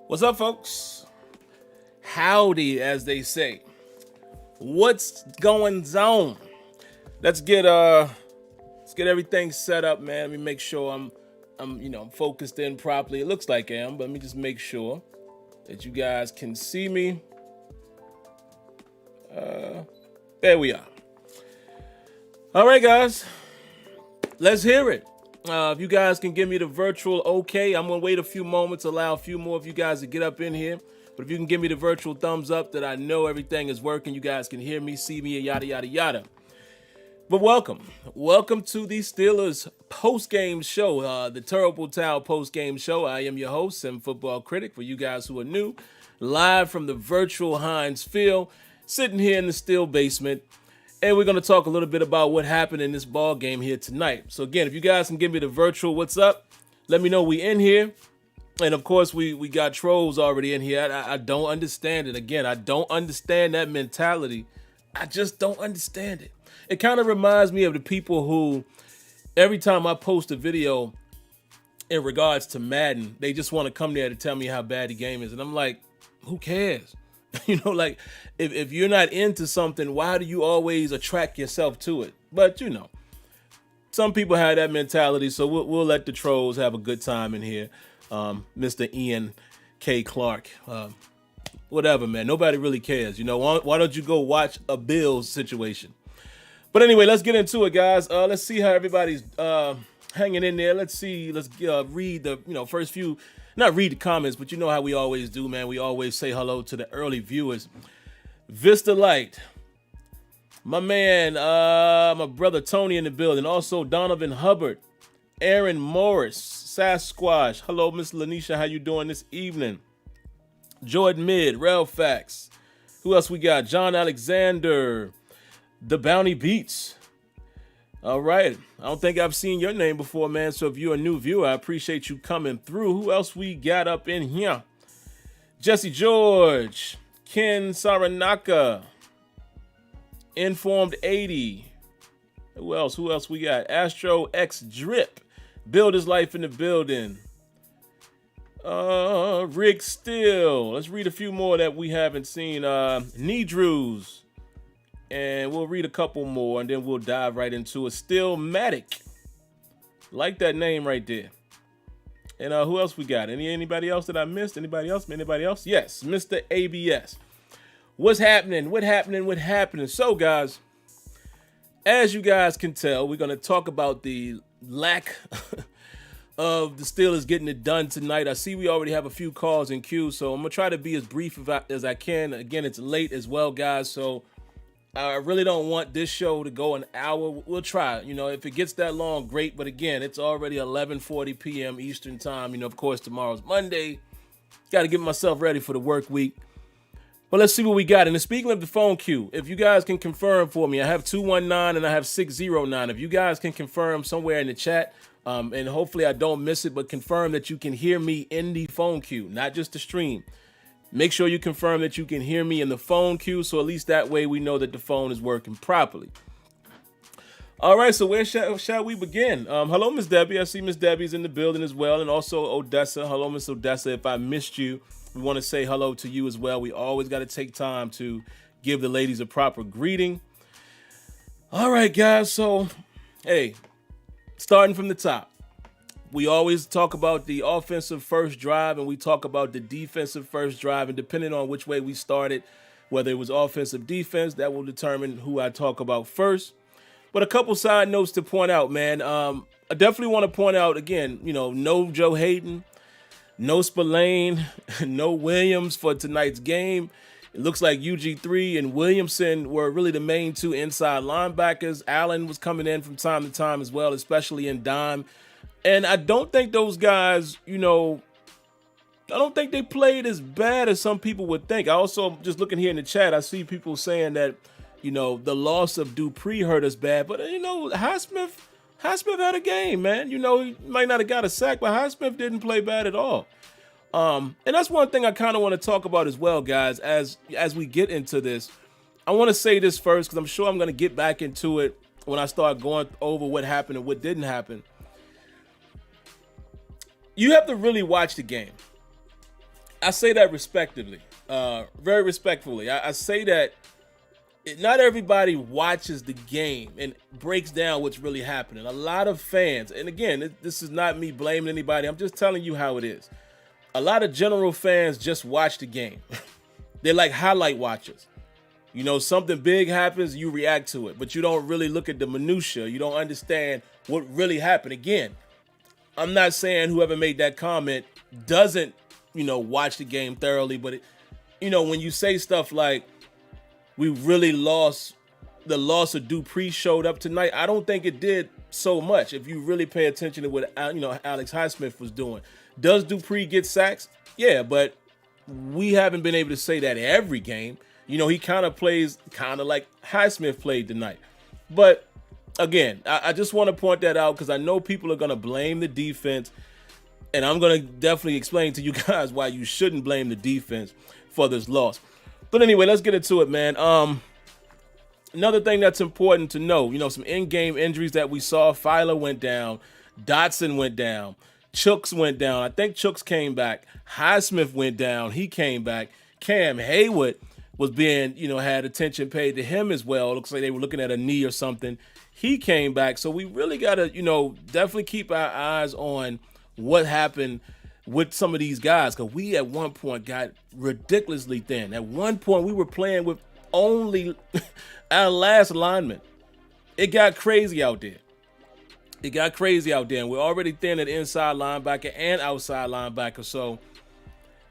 What's up, folks? Howdy, as they say. What's going on? Let's get everything set up, man. Let me make sure I'm focused in properly. It looks like I am, but let me just make sure that you guys can see me. There we are. All right, guys. Let's hear it. If you guys can give me the virtual okay, I'm going to wait a few moments, allow a few more of you guys to get up in here. But if you can give me the virtual thumbs up that I know everything is working, you guys can hear me, see me, and yada, yada, yada. But welcome. Welcome to the Steelers post-game show, the Terrible Towel post-game show. I am your host, SimFBallCritic, for you guys who are new, live from the virtual Heinz Field, sitting here in the Steel basement. And we're going to talk a little bit about what happened in this ball game here tonight. So again, if you guys can give me the virtual what's up, let me know we in here. And of course, we got trolls already in here. I don't understand it. Again, I don't understand that mentality. I just don't understand it. It kind of reminds me of the people who, every time I post a video in regards to Madden, they just want to come there to tell me how bad the game is. And I'm like, who cares? Like if you're not into something, why do you always attract yourself to it? But some people have that mentality, so we'll let the trolls have a good time in here. Mr. Ian K. Clark, whatever, man. Nobody really cares. Why don't you go watch a Bills situation? But anyway, let's get into it, guys. Let's see how everybody's hanging in there. Let's read the first few. Not read the comments, but you know how we always do, man. We always say hello to the early viewers. Vista Light, my man, my brother Tony in the building. Also Donovan Hubbard, Aaron Morris, Sasquatch. Hello, Miss Lanisha. How you doing this evening? Jordan Mid, Relfax. Who else we got? John Alexander, The Bounty Beats. All right. I don't think I've seen your name before, man. So if you're a new viewer, I appreciate you coming through. Who else we got up in here? Jesse George, Ken Saranaka, Informed 80. Who else we got? Astro X Drip, Build His Life in the building. Rick Steele. Let's read a few more that we haven't seen. Needrews. And we'll read a couple more, and then we'll dive right into it. Stillmatic. Like that name right there. And who else we got? Anybody else that I missed? Anybody else? Yes, Mr. ABS. What's happening? What happening? So, guys, as you guys can tell, we're going to talk about the lack of the Steelers getting it done tonight. I see we already have a few calls in queue, so I'm going to try to be as brief as I can. Again, it's late as well, guys, so I really don't want this show to go an hour. We'll try. If it gets that long, great. But again, it's already 11:40 p.m. Eastern time. Of course, tomorrow's Monday. Got to get myself ready for the work week. But let's see what we got. And speaking of the phone queue, if you guys can confirm for me, I have 219 and I have 609. If you guys can confirm somewhere in the chat, and hopefully I don't miss it, but confirm that you can hear me in the phone queue, not just the stream. Make sure you confirm that you can hear me in the phone queue, so at least that way we know that the phone is working properly. All right, so where shall we begin? Hello, Miss Debbie. I see Miss Debbie's in the building as well, and also Odessa. Hello, Miss Odessa. If I missed you, we want to say hello to you as well. We always got to take time to give the ladies a proper greeting. All right, guys, so, hey, starting from the top. We always talk about the offensive first drive, and we talk about the defensive first drive, and depending on which way we started, whether it was offensive defense, that will determine who I talk about first. But a couple side notes to point out, man. I definitely want to point out, again, no Joe Hayden, no Spillane, no Williams for tonight's game. It looks like UG3 and Williamson were really the main two inside linebackers. Allen was coming in from time to time as well, especially in dime. And I don't think those guys, I don't think they played as bad as some people would think. I also, just looking here in the chat, I see people saying that, the loss of Dupree hurt us bad. But, Highsmith had a game, man. He might not have got a sack, but Highsmith didn't play bad at all. And that's one thing I kind of want to talk about as well, guys, as we get into this. I want to say this first because I'm sure I'm going to get back into it when I start going over what happened and what didn't happen. You have to really watch the game. I say that respectively, very respectfully. I say that not everybody watches the game and breaks down what's really happening. A lot of fans, and again, this is not me blaming anybody. I'm just telling you how it is. A lot of general fans just watch the game. They're like highlight watchers. You know, something big happens, you react to it, but you don't really look at the minutia. You don't understand what really happened. Again, I'm not saying whoever made that comment doesn't, watch the game thoroughly, but when you say stuff like, we really lost, the loss of Dupree showed up tonight, I don't think it did so much if you really pay attention to what, Alex Highsmith was doing. Does Dupree get sacks? Yeah, but we haven't been able to say that every game. He kind of plays kind of like Highsmith played tonight. But again, I just want to point that out because I know people are going to blame the defense. And I'm going to definitely explain to you guys why you shouldn't blame the defense for this loss. But anyway, let's get into it, man. Another thing that's important to know, some in-game injuries that we saw. Filer went down. Dotson went down. Chooks went down. I think Chooks came back. Highsmith went down. He came back. Cam Hayward was being, had attention paid to him as well. Looks like they were looking at a knee or something. He came back. So we really got to, definitely keep our eyes on what happened with some of these guys. Because we at one point got ridiculously thin. At one point, we were playing with only our last lineman. It got crazy out there. And we're already thin at inside linebacker and outside linebacker. So,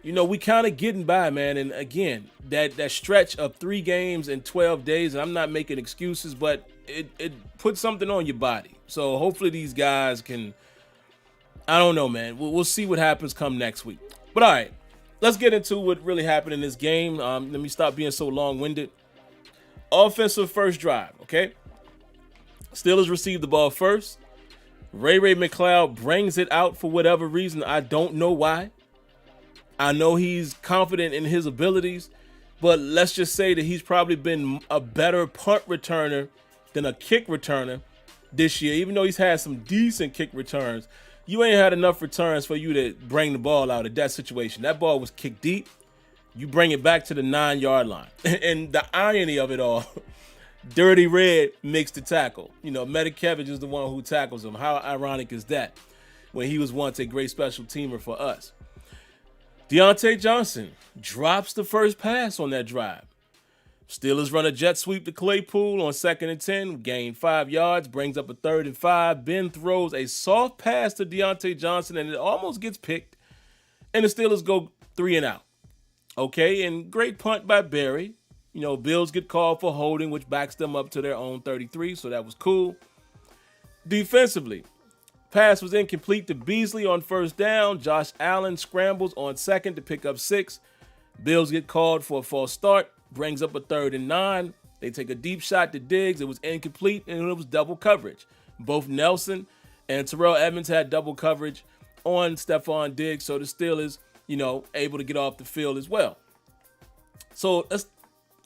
we kind of getting by, man. And again, that stretch of 3 games in 12 days, and I'm not making excuses, but it puts something on your body. So hopefully these guys can, I don't know, man. We'll see what happens come next week. But all right, let's get into what really happened in this game. Let me stop being so long-winded. Offensive first drive, okay? Steelers received the ball first. Ray McCloud brings it out for whatever reason. I don't know why. I know he's confident in his abilities, but let's just say that he's probably been a better punt returner than a kick returner this year. Even though he's had some decent kick returns, you ain't had enough returns for you to bring the ball out of that situation. That ball was kicked deep. You bring it back to the 9-yard line. And the irony of it all, Dirty Red makes the tackle. Medikevich is the one who tackles him. How ironic is that when he was once a great special teamer for us? Deontay Johnson drops the first pass on that drive. Steelers run a jet sweep to Claypool on 2nd and 10, gain 5 yards, brings up a 3rd and 5. Ben throws a soft pass to Deontay Johnson, and it almost gets picked, and the Steelers go 3 and out. Okay, and great punt by Barry. Bills get called for holding, which backs them up to their own 33, so that was cool. Defensively, pass was incomplete to Beasley on 1st down. Josh Allen scrambles on 2nd to pick up 6. Bills get called for a false start, brings up a 3rd and 9. They take a deep shot to Diggs. It was incomplete, and it was double coverage. Both Nelson and Terrell Edmonds had double coverage on Stephon Diggs, so the Steelers, able to get off the field as well. So let's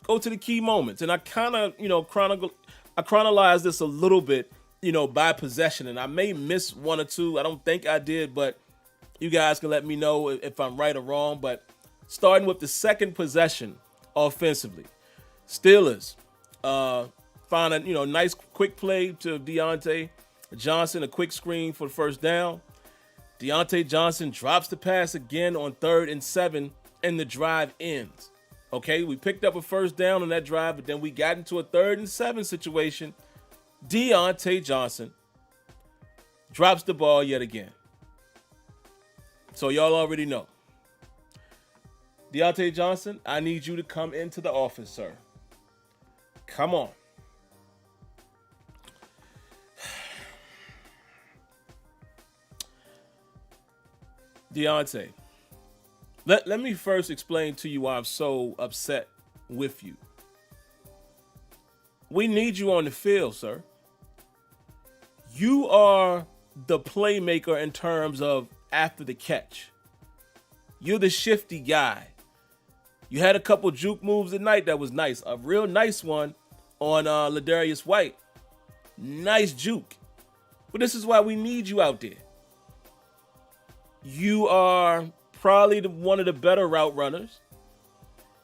go to the key moments. And I kind of, chronologized this a little bit, by possession. And I may miss one or two. I don't think I did, but you guys can let me know if I'm right or wrong. But starting with the second possession offensively, Steelers find a, nice quick play to Deontay Johnson, a quick screen for the 1st down. Deontay Johnson drops the pass again on 3rd and 7, and the drive ends. Okay, we picked up a 1st down on that drive, but then we got into a 3rd and 7 situation. Deontay Johnson drops the ball yet again. So y'all already know. Deontay Johnson, I need you to come into the office, sir. Come on. Deontay, let me first explain to you why I'm so upset with you. We need you on the field, sir. You are the playmaker in terms of after the catch. You're the shifty guy. You had a couple juke moves tonight that was nice. A real nice one on Ladarius White. Nice juke. But this is why we need you out there. You are probably one of the better route runners.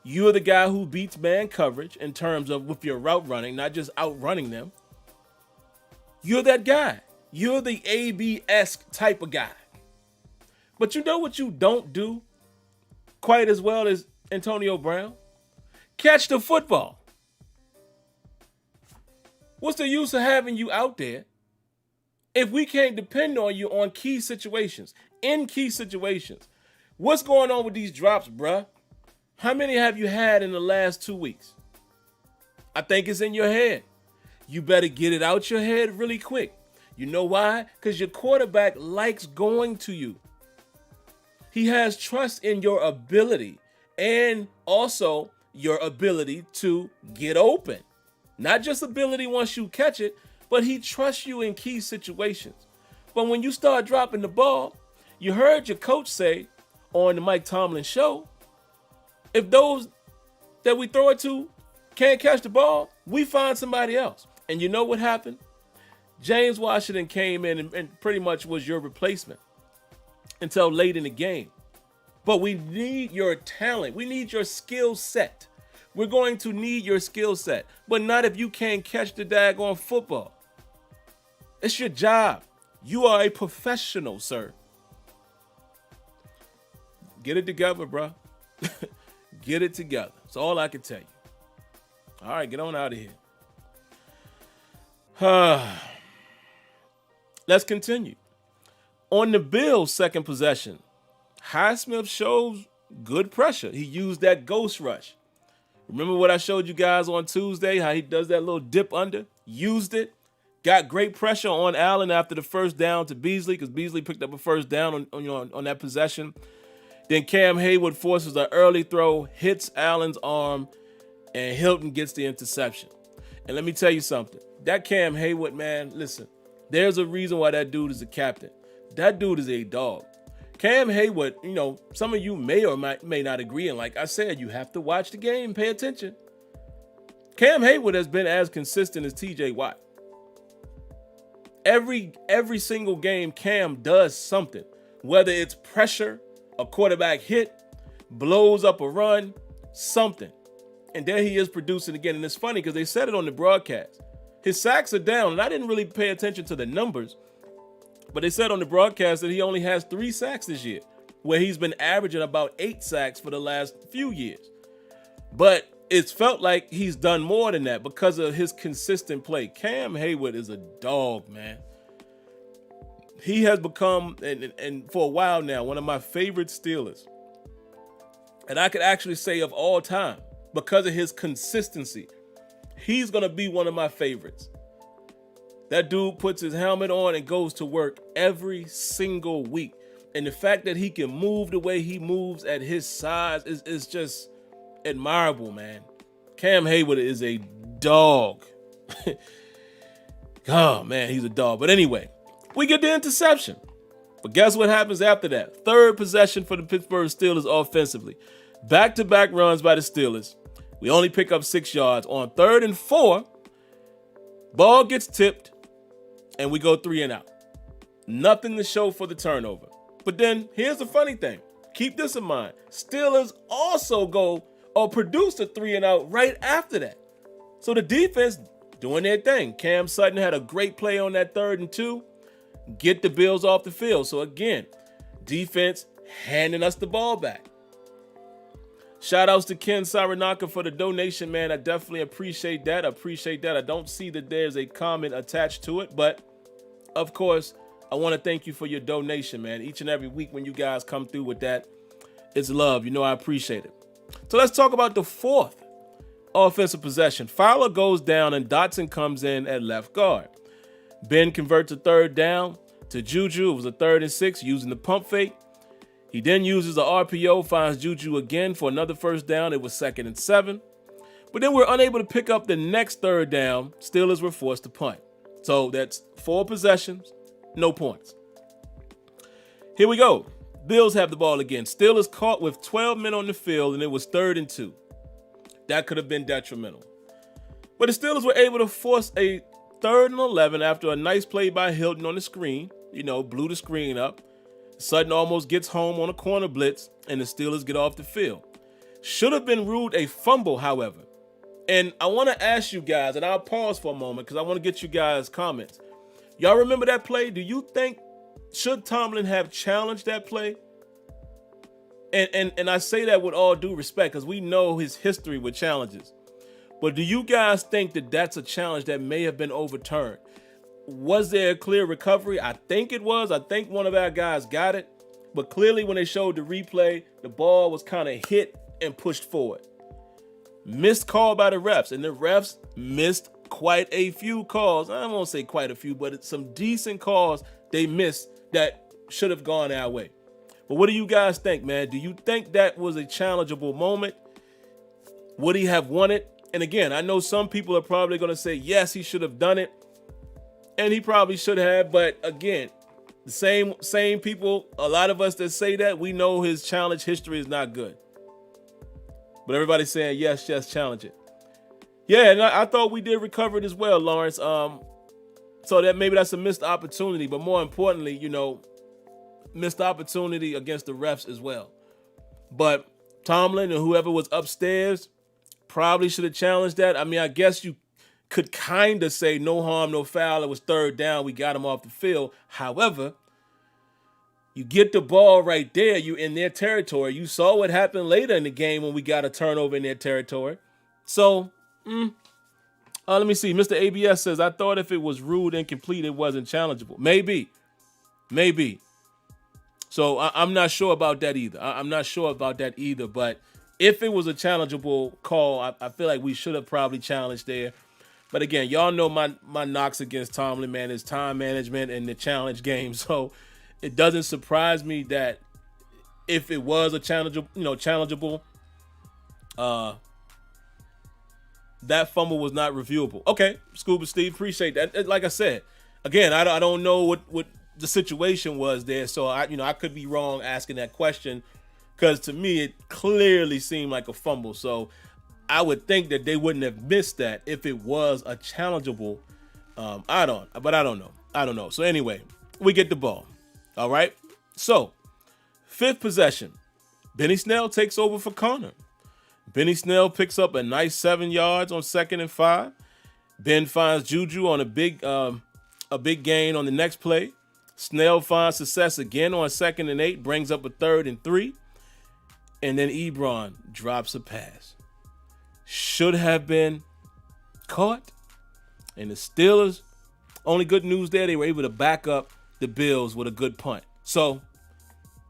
You're the guy who beats man coverage in terms of with your route running, not just outrunning them. You're that guy. You're the AB-esque type of guy. But you know what you don't do quite as well as Antonio Brown? Catch the football. What's the use of having you out there if we can't depend on you on key situations? In key situations. What's going on with these drops, bruh? How many have you had in the last 2 weeks? I think it's in your head. You better get it out your head really quick. You know why? Because your quarterback likes going to you. He has trust in your ability and also your ability to get open. Not just ability once you catch it, but he trusts you in key situations. But when you start dropping the ball, you heard your coach say on the Mike Tomlin show, if those that we throw it to can't catch the ball, we find somebody else. And you know what happened? James Washington came in and pretty much was your replacement until late in the game. But we need your talent. We need your skill set. We're going to need your skill set, but not if you can't catch the daggone football. It's your job. You are a professional, sir. Get it together, bro. Get it together. That's all I can tell you. All right, get on out of here. Let's continue. On the Bills' second possession, Highsmith shows good pressure. He used that ghost rush. Remember what I showed you guys on Tuesday, how he does that little dip under? Used it. Got great pressure on Allen after the first down to Beasley because Beasley picked up a first down on that possession. Then Cam Hayward forces an early throw, hits Allen's arm, and Hilton gets the interception. And let me tell you something. That Cam Hayward, man, listen, there's a reason why that dude is a captain. That dude is a dog. Cam Hayward, some of you may or may not agree. And like I said, you have to watch the game, pay attention. Cam Hayward has been as consistent as TJ Watt. Every single game, Cam does something, whether it's pressure, a quarterback hit, blows up a run, something. And there he is producing again. And it's funny because they said it on the broadcast. His sacks are down, and I didn't really pay attention to the numbers, but they said on the broadcast that he only has 3 sacks this year, where he's been averaging about 8 sacks for the last few years. But it's felt like he's done more than that because of his consistent play. Cam Hayward is a dog, man. He has become, and for a while now, one of my favorite Steelers. And I could actually say of all time, because of his consistency, he's going to be one of my favorites. That dude puts his helmet on and goes to work every single week. And the fact that he can move the way he moves at his size is just admirable, man. Cam Hayward is a dog. Oh, man, he's a dog. But anyway, we get the interception. But guess what happens after that? Third possession for the Pittsburgh Steelers offensively. Back-to-back runs by the Steelers. We only pick up 6 yards. On 3rd and 4, ball gets tipped, and we go 3 and out. Nothing to show for the turnover. But then here's the funny thing. Keep this in mind. Steelers also go or produce a 3 and out right after that. So the defense doing their thing. Cam Sutton had a great play on that 3rd and 2. Get the Bills off the field. So again, defense handing us the ball back. Shout outs to Ken Saranaka for the donation, man. I definitely appreciate that. I don't see that there's a comment attached to it, but of course, I want to thank you for your donation, man. Each and every week when you guys come through with that, it's love. I appreciate it. So let's talk about the 4th offensive possession. Fowler goes down and Dotson comes in at left guard. Ben converts a 3rd down to Juju. It was a 3rd and 6 using the pump fake. He then uses the RPO, finds Juju again for another 1st down. It was 2nd and 7. But then we're unable to pick up the next 3rd down. Steelers were forced to punt. So that's 4 possessions, no points. Here we go. Bills have the ball again. Steelers caught with 12 men on the field, and it was 3rd and 2. That could have been detrimental. But the Steelers were able to force a 3rd and 11 after a nice play by Hilton on the screen. Blew the screen up. Sutton almost gets home on a corner blitz, and the Steelers get off the field. Should have been ruled a fumble, however. And I want to ask you guys, and I'll pause for a moment because I want to get you guys' comments. Y'all remember that play? Do you think, should Tomlin have challenged that play? And I say that with all due respect because we know his history with challenges. But do you guys think that that's a challenge that may have been overturned? Was there a clear recovery? I think it was. I think one of our guys got it. But clearly when they showed the replay, the ball was kind of hit and pushed forward. Missed call by the refs. And the refs missed quite a few calls. I won't say quite a few, but it's some decent calls they missed that should have gone our way. But what do you guys think, man? Do you think that was a challengeable moment? Would he have won it? And again, I know some people are probably going to say, yes, he should have done it. And he probably should have. But again, the same people, a lot of us that say that, we know his challenge history is not good. But everybody's saying, yes, challenge it. Yeah, and I thought we did recover it as well, Lawrence. So that maybe that's a missed opportunity. But more importantly, missed opportunity against the refs as well. But Tomlin and whoever was upstairs probably should have challenged that. I mean, I guess you could kind of say no harm, no foul. It was 3rd down. We got him off the field. However, you get the ball right there. You in their territory. You saw what happened later in the game when we got a turnover in their territory. So, let me see. Mr. ABS says, I thought if it was ruled incomplete, it wasn't challengeable. Maybe. So I'm not sure about that either. But if it was a challengeable call, I feel like we should have probably challenged there. But again, y'all know my knocks against Tomlin, man, is time management and the challenge game. So it doesn't surprise me that if it was a challengeable, that fumble was not reviewable. Okay, Scuba Steve, appreciate that. Like I said, again, I don't know what the situation was there, so I could be wrong asking that question because to me it clearly seemed like a fumble. So I would think that they wouldn't have missed that if it was a challengeable. I don't know. So anyway, we get the ball. All right. So 5th possession, Benny Snell takes over for Connor. Benny Snell picks up a nice 7 yards on 2nd and 5. Ben finds Juju on a big gain on the next play. Snell finds success again on 2nd and 8, brings up a 3rd and 3. And then Ebron drops a pass. Should have been caught. And the Steelers, only good news there, they were able to back up the Bills with a good punt. So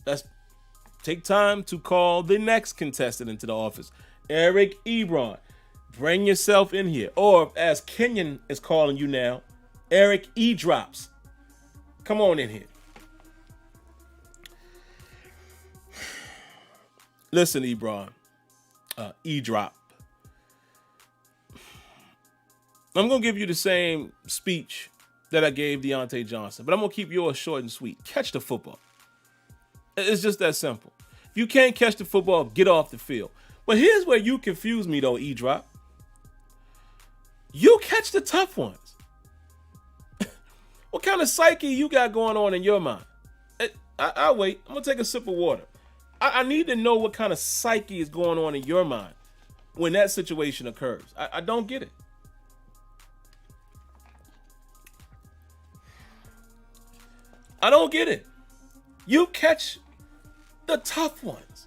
let's take time to call the next contestant into the office. Eric Ebron, bring yourself in here. Or as Kenyon is calling you now, Eric E-Drops. Come on in here. Listen, Ebron, E-Drop. I'm going to give you the same speech that I gave Deontay Johnson, but I'm going to keep yours short and sweet. Catch the football. It's just that simple. If you can't catch the football, get off the field. But here's where you confuse me, though, E-Drop. You catch the tough ones. What kind of psyche you got going on in your mind? I'll wait. I'm going to take a sip of water. I need to know what kind of psyche is going on in your mind when that situation occurs. I don't get it. I don't get it. You catch the tough ones.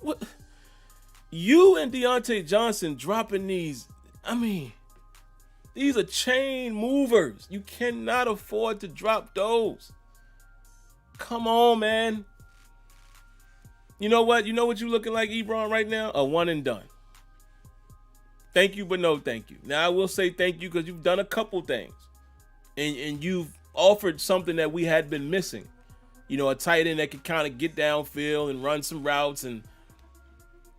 What? You and Deontay Johnson dropping these, these are chain movers. You cannot afford to drop those. Come on, man. You know what? You know what you're looking like, Ebron, right now? A one and done. Thank you, but no thank you. Now, I will say thank you because you've done a couple things. And you've offered something that we had been missing. A tight end that could kind of get downfield and run some routes.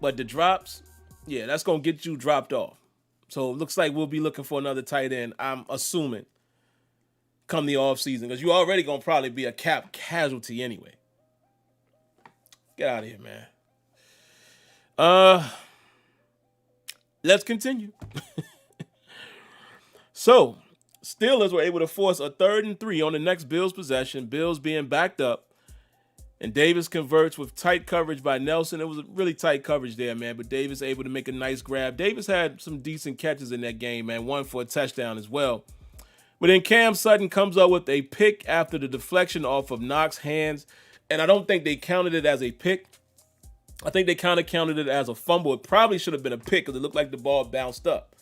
But the drops, yeah, that's going to get you dropped off. So it looks like we'll be looking for another tight end, I'm assuming, come the offseason because you're already going to probably be a cap casualty anyway. Get out of here, man. Let's continue. So, Steelers were able to force a 3rd and 3 on the next Bills possession, Bills being backed up, and Davis converts with tight coverage by Nelson. It was a really tight coverage there, man, but Davis able to make a nice grab. Davis had some decent catches in that game, man, one for a touchdown as well. But then Cam Sutton comes up with a pick after the deflection off of Knox's hands, and I don't think they counted it as a pick. I think they kind of counted it as a fumble. It probably should have been a pick because it looked like the ball bounced up.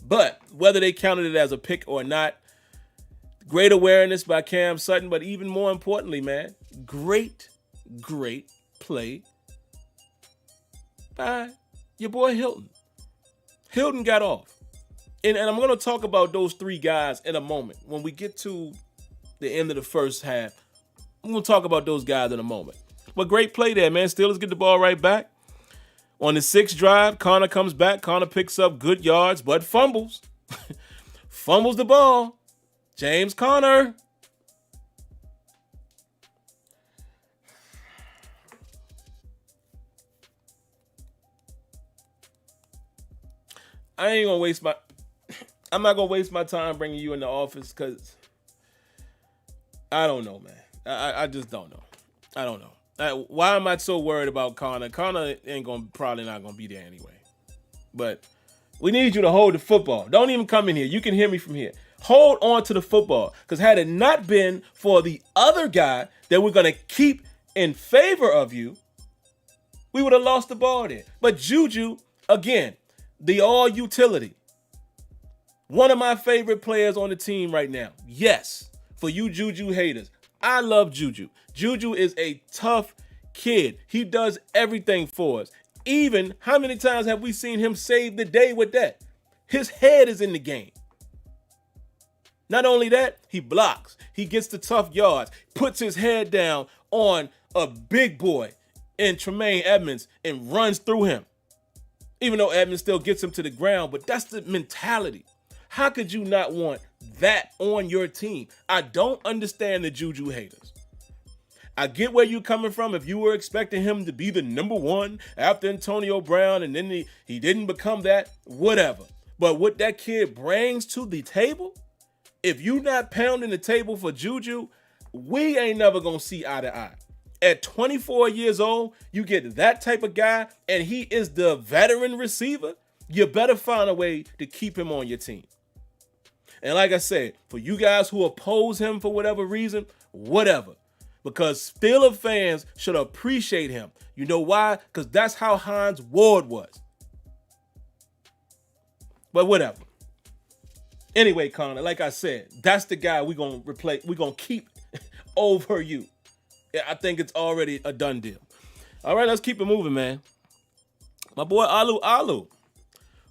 But whether they counted it as a pick or not, great awareness by Cam Sutton, but even more importantly, man, great play by your boy Hilton. Hilton got off. And I'm going to talk about those 3 guys in a moment. When we get to the end of the first half, I'm going to talk about those guys in a moment. But great play there, man. Steelers get the ball right back. On the 6th drive, Connor comes back. Connor picks up good yards, but fumbles. Fumbles the ball. James Conner. I'm not going to waste my time bringing you in the office because I don't know, man. I just don't know. I don't know. Why am I so worried about Connor? Connor probably not going to be there anyway. But we need you to hold the football. Don't even come in here. You can hear me from here. Hold on to the football. Because had it not been for the other guy that we're going to keep in favor of you, we would have lost the ball there. But Juju, again, the all-utility. One of my favorite players on the team right now. Yes, for you Juju haters. I love Juju. Juju is a tough kid. He does everything for us. Even, how many times have we seen him save the day with that? His head is in the game. Not only that, he blocks. He gets the tough yards, puts his head down on a big boy in Tremaine Edmonds and runs through him. Even though Edmonds still gets him to the ground, but that's the mentality. How could you not want that on your team? I don't understand the Juju haters. I get where you're coming from. If you were expecting him to be the number 1 after Antonio Brown and then he didn't become that, whatever. But what that kid brings to the table, if you're not pounding the table for Juju, we ain't never going to see eye to eye. At 24 years old, you get that type of guy and he is the veteran receiver, you better find a way to keep him on your team. And like I said, for you guys who oppose him for whatever reason, whatever. Because Steelers fans should appreciate him. You know why? Because that's how Hines Ward was. But whatever. Anyway, Connor, like I said, that's the guy we're going to replace. We're going to keep over you. I think it's already a done deal. All right, let's keep it moving, man. My boy Alu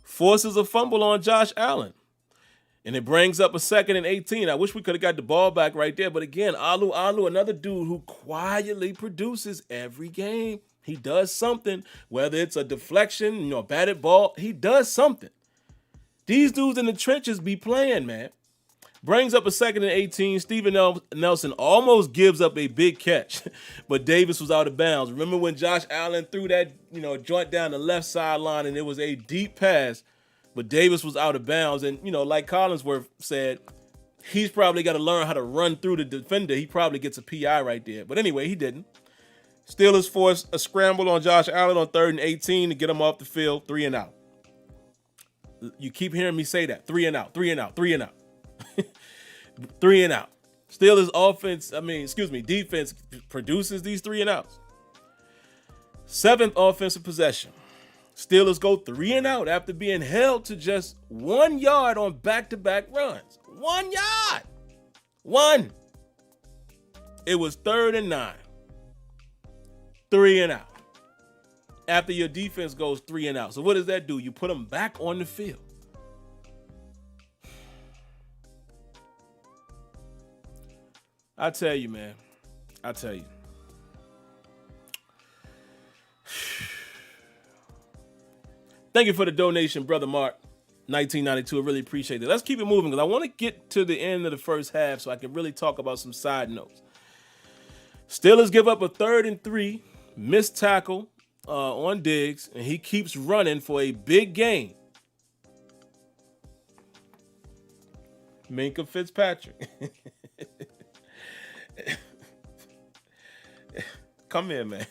forces a fumble on Josh Allen. And it brings up a 2nd and 18. I wish we could have got the ball back right there. But again, Alu, another dude who quietly produces every game. He does something, whether it's a deflection, batted ball. He does something. These dudes in the trenches be playing, man. Brings up a 2nd and 18. Steven Nelson almost gives up a big catch, but Davis was out of bounds. Remember when Josh Allen threw that, joint down the left sideline and it was a deep pass, but Davis was out of bounds. And, like Collinsworth said, he's probably got to learn how to run through the defender. He probably gets a PI right there. But anyway, he didn't. Steelers forced a scramble on Josh Allen on 3rd and 18 to get him off the field, 3 and out. You keep hearing me say that. 3 and out, 3 and out, 3 and out. 3 and out. Steelers defense produces these 3 and outs. 7th offensive possession. Steelers go 3 and out after being held to just 1 yard on back-to-back runs. 1 yard. 1. It was 3rd and 9. 3 and out. After your defense goes 3 and out. So what does that do? You put them back on the field. I tell you, man. I tell you. Thank you for the donation, Brother Mark. 1992. I really appreciate it. Let's keep it moving because I want to get to the end of the first half so I can really talk about some side notes. Steelers give up a 3rd and 3, missed tackle on Diggs, and he keeps running for a big gain. Minkah Fitzpatrick. Come here, man.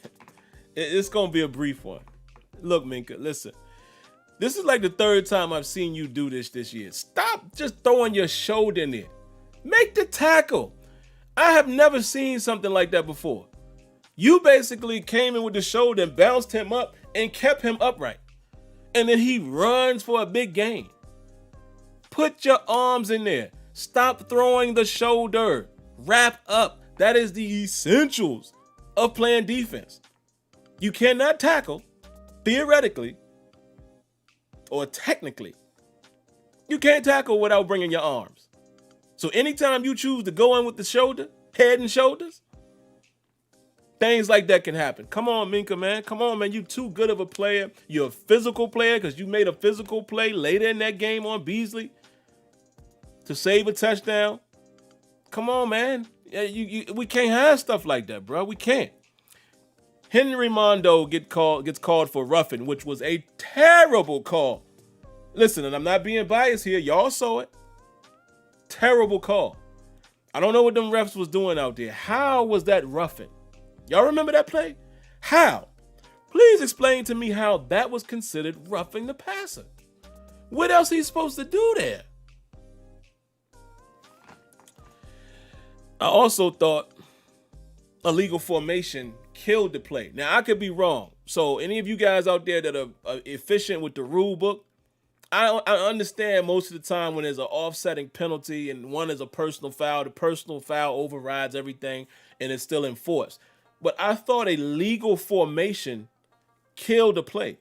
It's going to be a brief one. Look, Minkah, listen. This is like the 3rd time I've seen you do this year. Stop just throwing your shoulder in there. Make the tackle. I have never seen something like that before. You basically came in with the shoulder and bounced him up and kept him upright. And then he runs for a big gain. Put your arms in there. Stop throwing the shoulder. Wrap up. That is the essentials of playing defense. You cannot tackle, theoretically, or technically. You can't tackle without bringing your arms. So anytime you choose to go in with the shoulder, head and shoulders, things like that can happen. Come on, Minkah, man. Come on, man. You too good of a player. You're a physical player because you made a physical play later in that game on Beasley to save a touchdown. Come on, man. We can't have stuff like that, bro. We can't. Henry Mondo gets called for roughing, which was a terrible call. Listen, and I'm not being biased here. Y'all saw it. Terrible call. I don't know what them refs was doing out there. How was that roughing? Y'all remember that play? How? Please explain to me how that was considered roughing the passer. What else he's supposed to do there? I also thought illegal formation killed the play. Now, I could be wrong. So any of you guys out there that are efficient with the rule book, I understand most of the time when there's an offsetting penalty and one is a personal foul, the personal foul overrides everything and it's still enforced. But I thought a legal formation killed the play.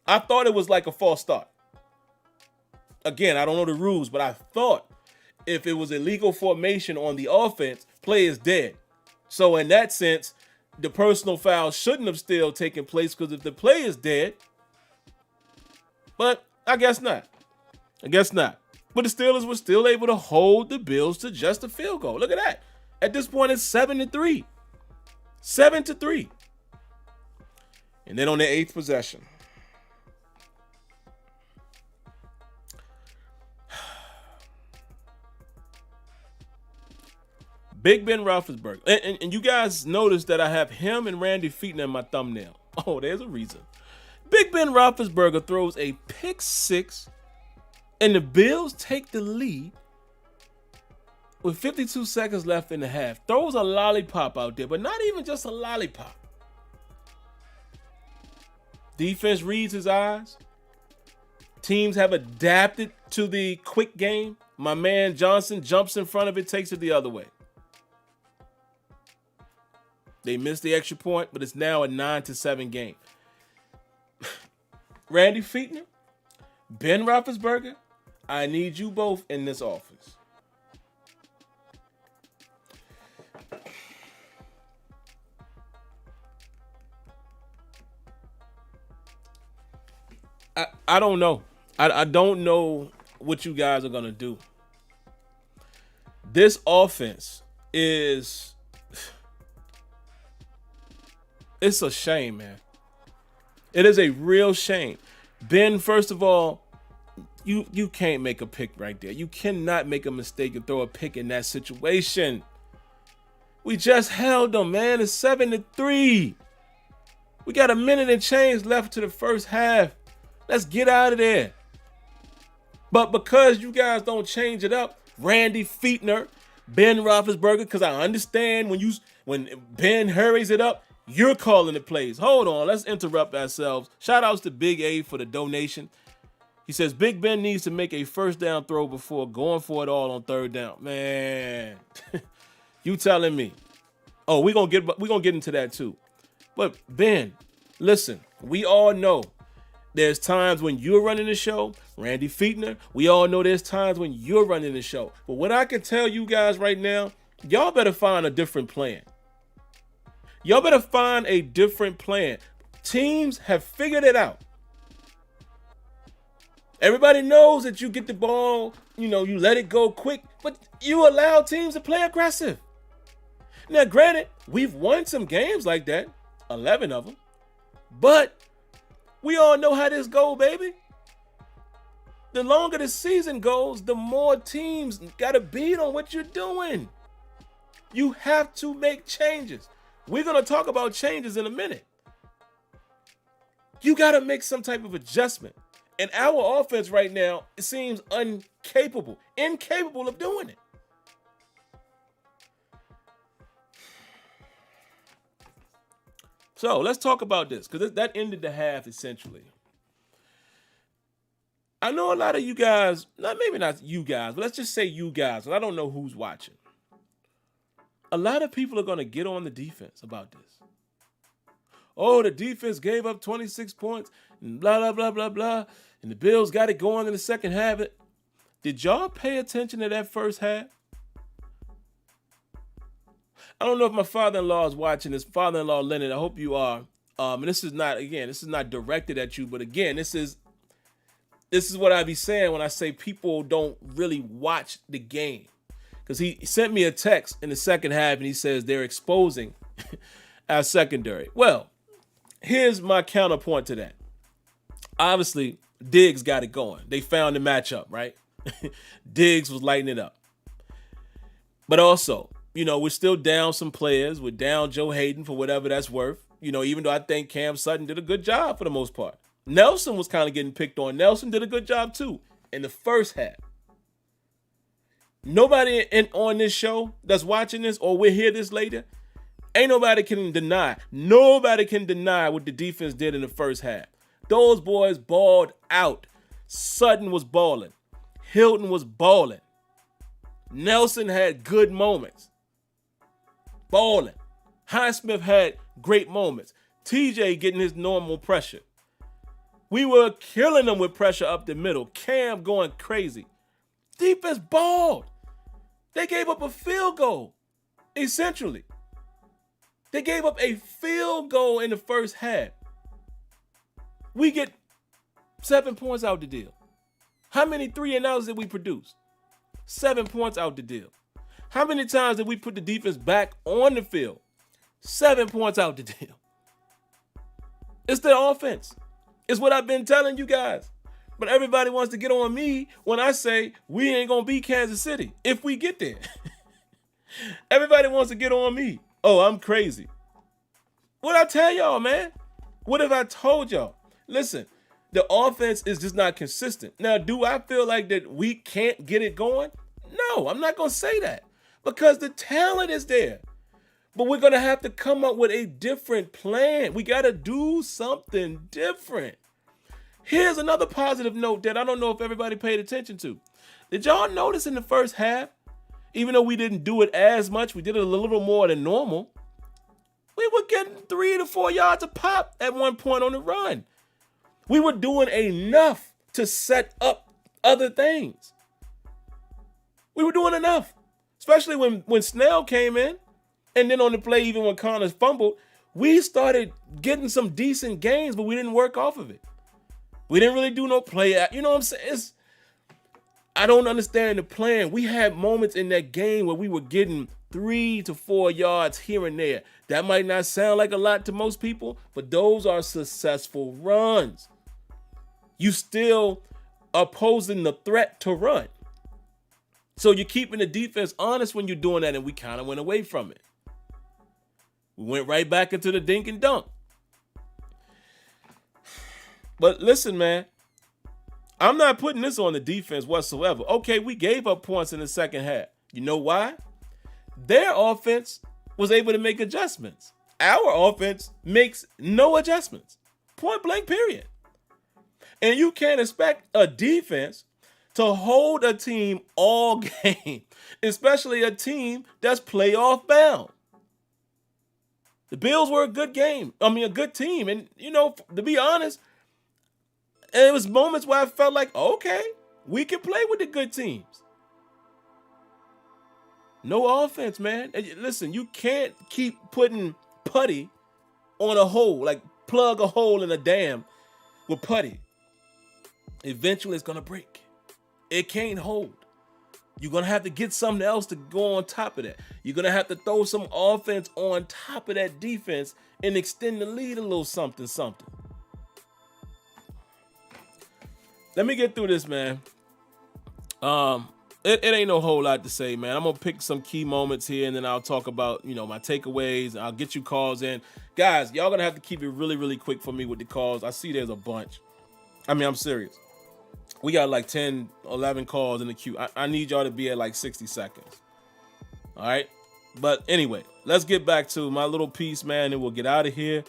I thought it was like a false start. Again, I don't know the rules, but I thought if it was a legal formation on the offense, play is dead. So in that sense, the personal foul shouldn't have still taken place because if the play is dead, but I guess not. But the Steelers were still able to hold the Bills to just a field goal. Look at that. At this point, it's 7-3. 7-3. And then on the 8th possession, Big Ben Roethlisberger. And you guys notice that I have him and Randy Fichtner in my thumbnail. Oh, there's a reason. Big Ben Roethlisberger throws a pick six, and the Bills take the lead with 52 seconds left in the half. Throws a lollipop out there, but not even just a lollipop. Defense reads his eyes. Teams have adapted to the quick game. My man Johnson jumps in front of it, takes it the other way. They missed the extra point, but it's now a 9-7 game. Randy Fichtner, Ben Roethlisberger, I need you both in this office. I don't know. I don't know what you guys are going to do. This offense is... It's a shame, man. It is a real shame. Ben, first of all, you can't make a pick right there. You cannot make a mistake and throw a pick in that situation. We just held them, man. It's 7-3. We got a minute and change left to the first half. Let's get out of there. But because you guys don't change it up, Randy Fichtner, Ben Roethlisberger, because I understand when Ben hurries it up, you're calling the plays. Hold on, let's interrupt ourselves. Shout outs to Big A for the donation. He says Big Ben needs to make a first down throw before going for it all on third down. Man, you telling me? Oh, we're gonna get into that too. But Ben, listen, we all know there's times when you're running the show. Randy Fichtner, we all know there's times when you're running the show. But what I can tell you guys right now, y'all better find a different plan. Y'all better find a different plan. Teams have figured it out. Everybody knows that you get the ball, you let it go quick, but you allow teams to play aggressive. Now, granted, we've won some games like that, 11 of them, but we all know how this goes, baby. The longer the season goes, the more teams got to beat on what you're doing. You have to make changes. We're going to talk about changes in a minute. You got to make some type of adjustment. And our offense right now, it seems incapable of doing it. So let's talk about this, because that ended the half essentially. I know a lot of you guys, maybe not you guys, but let's just say you guys, and I don't know who's watching. A lot of people are going to get on the defense about this. Oh, the defense gave up 26 points and blah, blah, blah, blah, blah. And the Bills got it going in the second half. Did y'all pay attention to that first half? I don't know if my father-in-law is watching this. Father-in-law Leonard, I hope you are. And this is not directed at you, but again, this is what I be saying when I say people don't really watch the game. Because he sent me a text in the second half and he says they're exposing our secondary. Well, here's my counterpoint to that. Obviously, Diggs got it going. They found the matchup, right? Diggs was lighting it up. But also, we're still down some players. We're down Joe Hayden for whatever that's worth. Even though I think Cam Sutton did a good job for the most part. Nelson was kind of getting picked on. Nelson did a good job too in the first half. Nobody on this show that's watching this, or we'll hear this later, nobody can deny what the defense did in the first half. Those boys balled out. Sutton was balling. Hilton was balling. Nelson had good moments. Balling. Highsmith had great moments. TJ getting his normal pressure. We were killing them with pressure up the middle. Cam going crazy. Defense balled. They gave up a field goal, essentially. They gave up a field goal in the first half. We get 7 points out the deal. How many 3-and-outs did we produce? 7 points out the deal. How many times did we put the defense back on the field? 7 points out the deal. It's the offense. It's what I've been telling you guys. But everybody wants to get on me when I say we ain't going to beat Kansas City if we get there. Everybody wants to get on me. Oh, I'm crazy. What'd I tell y'all, man? What have I told y'all? Listen, the offense is just not consistent. Now, do I feel like that we can't get it going? No, I'm not going to say that because the talent is there. But we're going to have to come up with a different plan. We got to do something different. Here's another positive note that I don't know if everybody paid attention to. Did y'all notice in the first half, even though we didn't do it as much, we did it a little more than normal, we were getting 3 to 4 yards a pop at one point on the run. We were doing enough to set up other things. We were doing enough, especially when Snell came in. And then on the play, even when Connors fumbled, we started getting some decent gains, but we didn't work off of it. We didn't really do no play. You know what I'm saying? I don't understand the plan. We had moments in that game where we were getting 3 to 4 yards here and there. That might not sound like a lot to most people, but those are successful runs. You still are posing the threat to run. So you're keeping the defense honest when you're doing that, and we kind of went away from it. We went right back into the dink and dunk. But listen, man, I'm not putting this on the defense whatsoever. Okay, we gave up points in the second half. You know why? Their offense was able to make adjustments. Our offense makes no adjustments. Point blank, period. And you can't expect a defense to hold a team all game, especially a team that's playoff bound. The Bills were a good team. And, to be honest, it was moments where I felt like, okay, we can play with the good teams. No offense, man. And listen, you can't keep putting putty on a hole, like plug a hole in a dam with putty. Eventually, it's going to break. It can't hold. You're going to have to get something else to go on top of that. You're going to have to throw some offense on top of that defense and extend the lead a little something. Let me get through this, man. It ain't no whole lot to say, man. I'm going to pick some key moments here, and then I'll talk about, my takeaways. I'll get you calls in. Guys, y'all going to have to keep it really, really quick for me with the calls. I see there's a bunch. I'm serious. We got like 10, 11 calls in the queue. I need y'all to be at like 60 seconds. All right? But anyway, let's get back to my little piece, man, and we'll get out of here.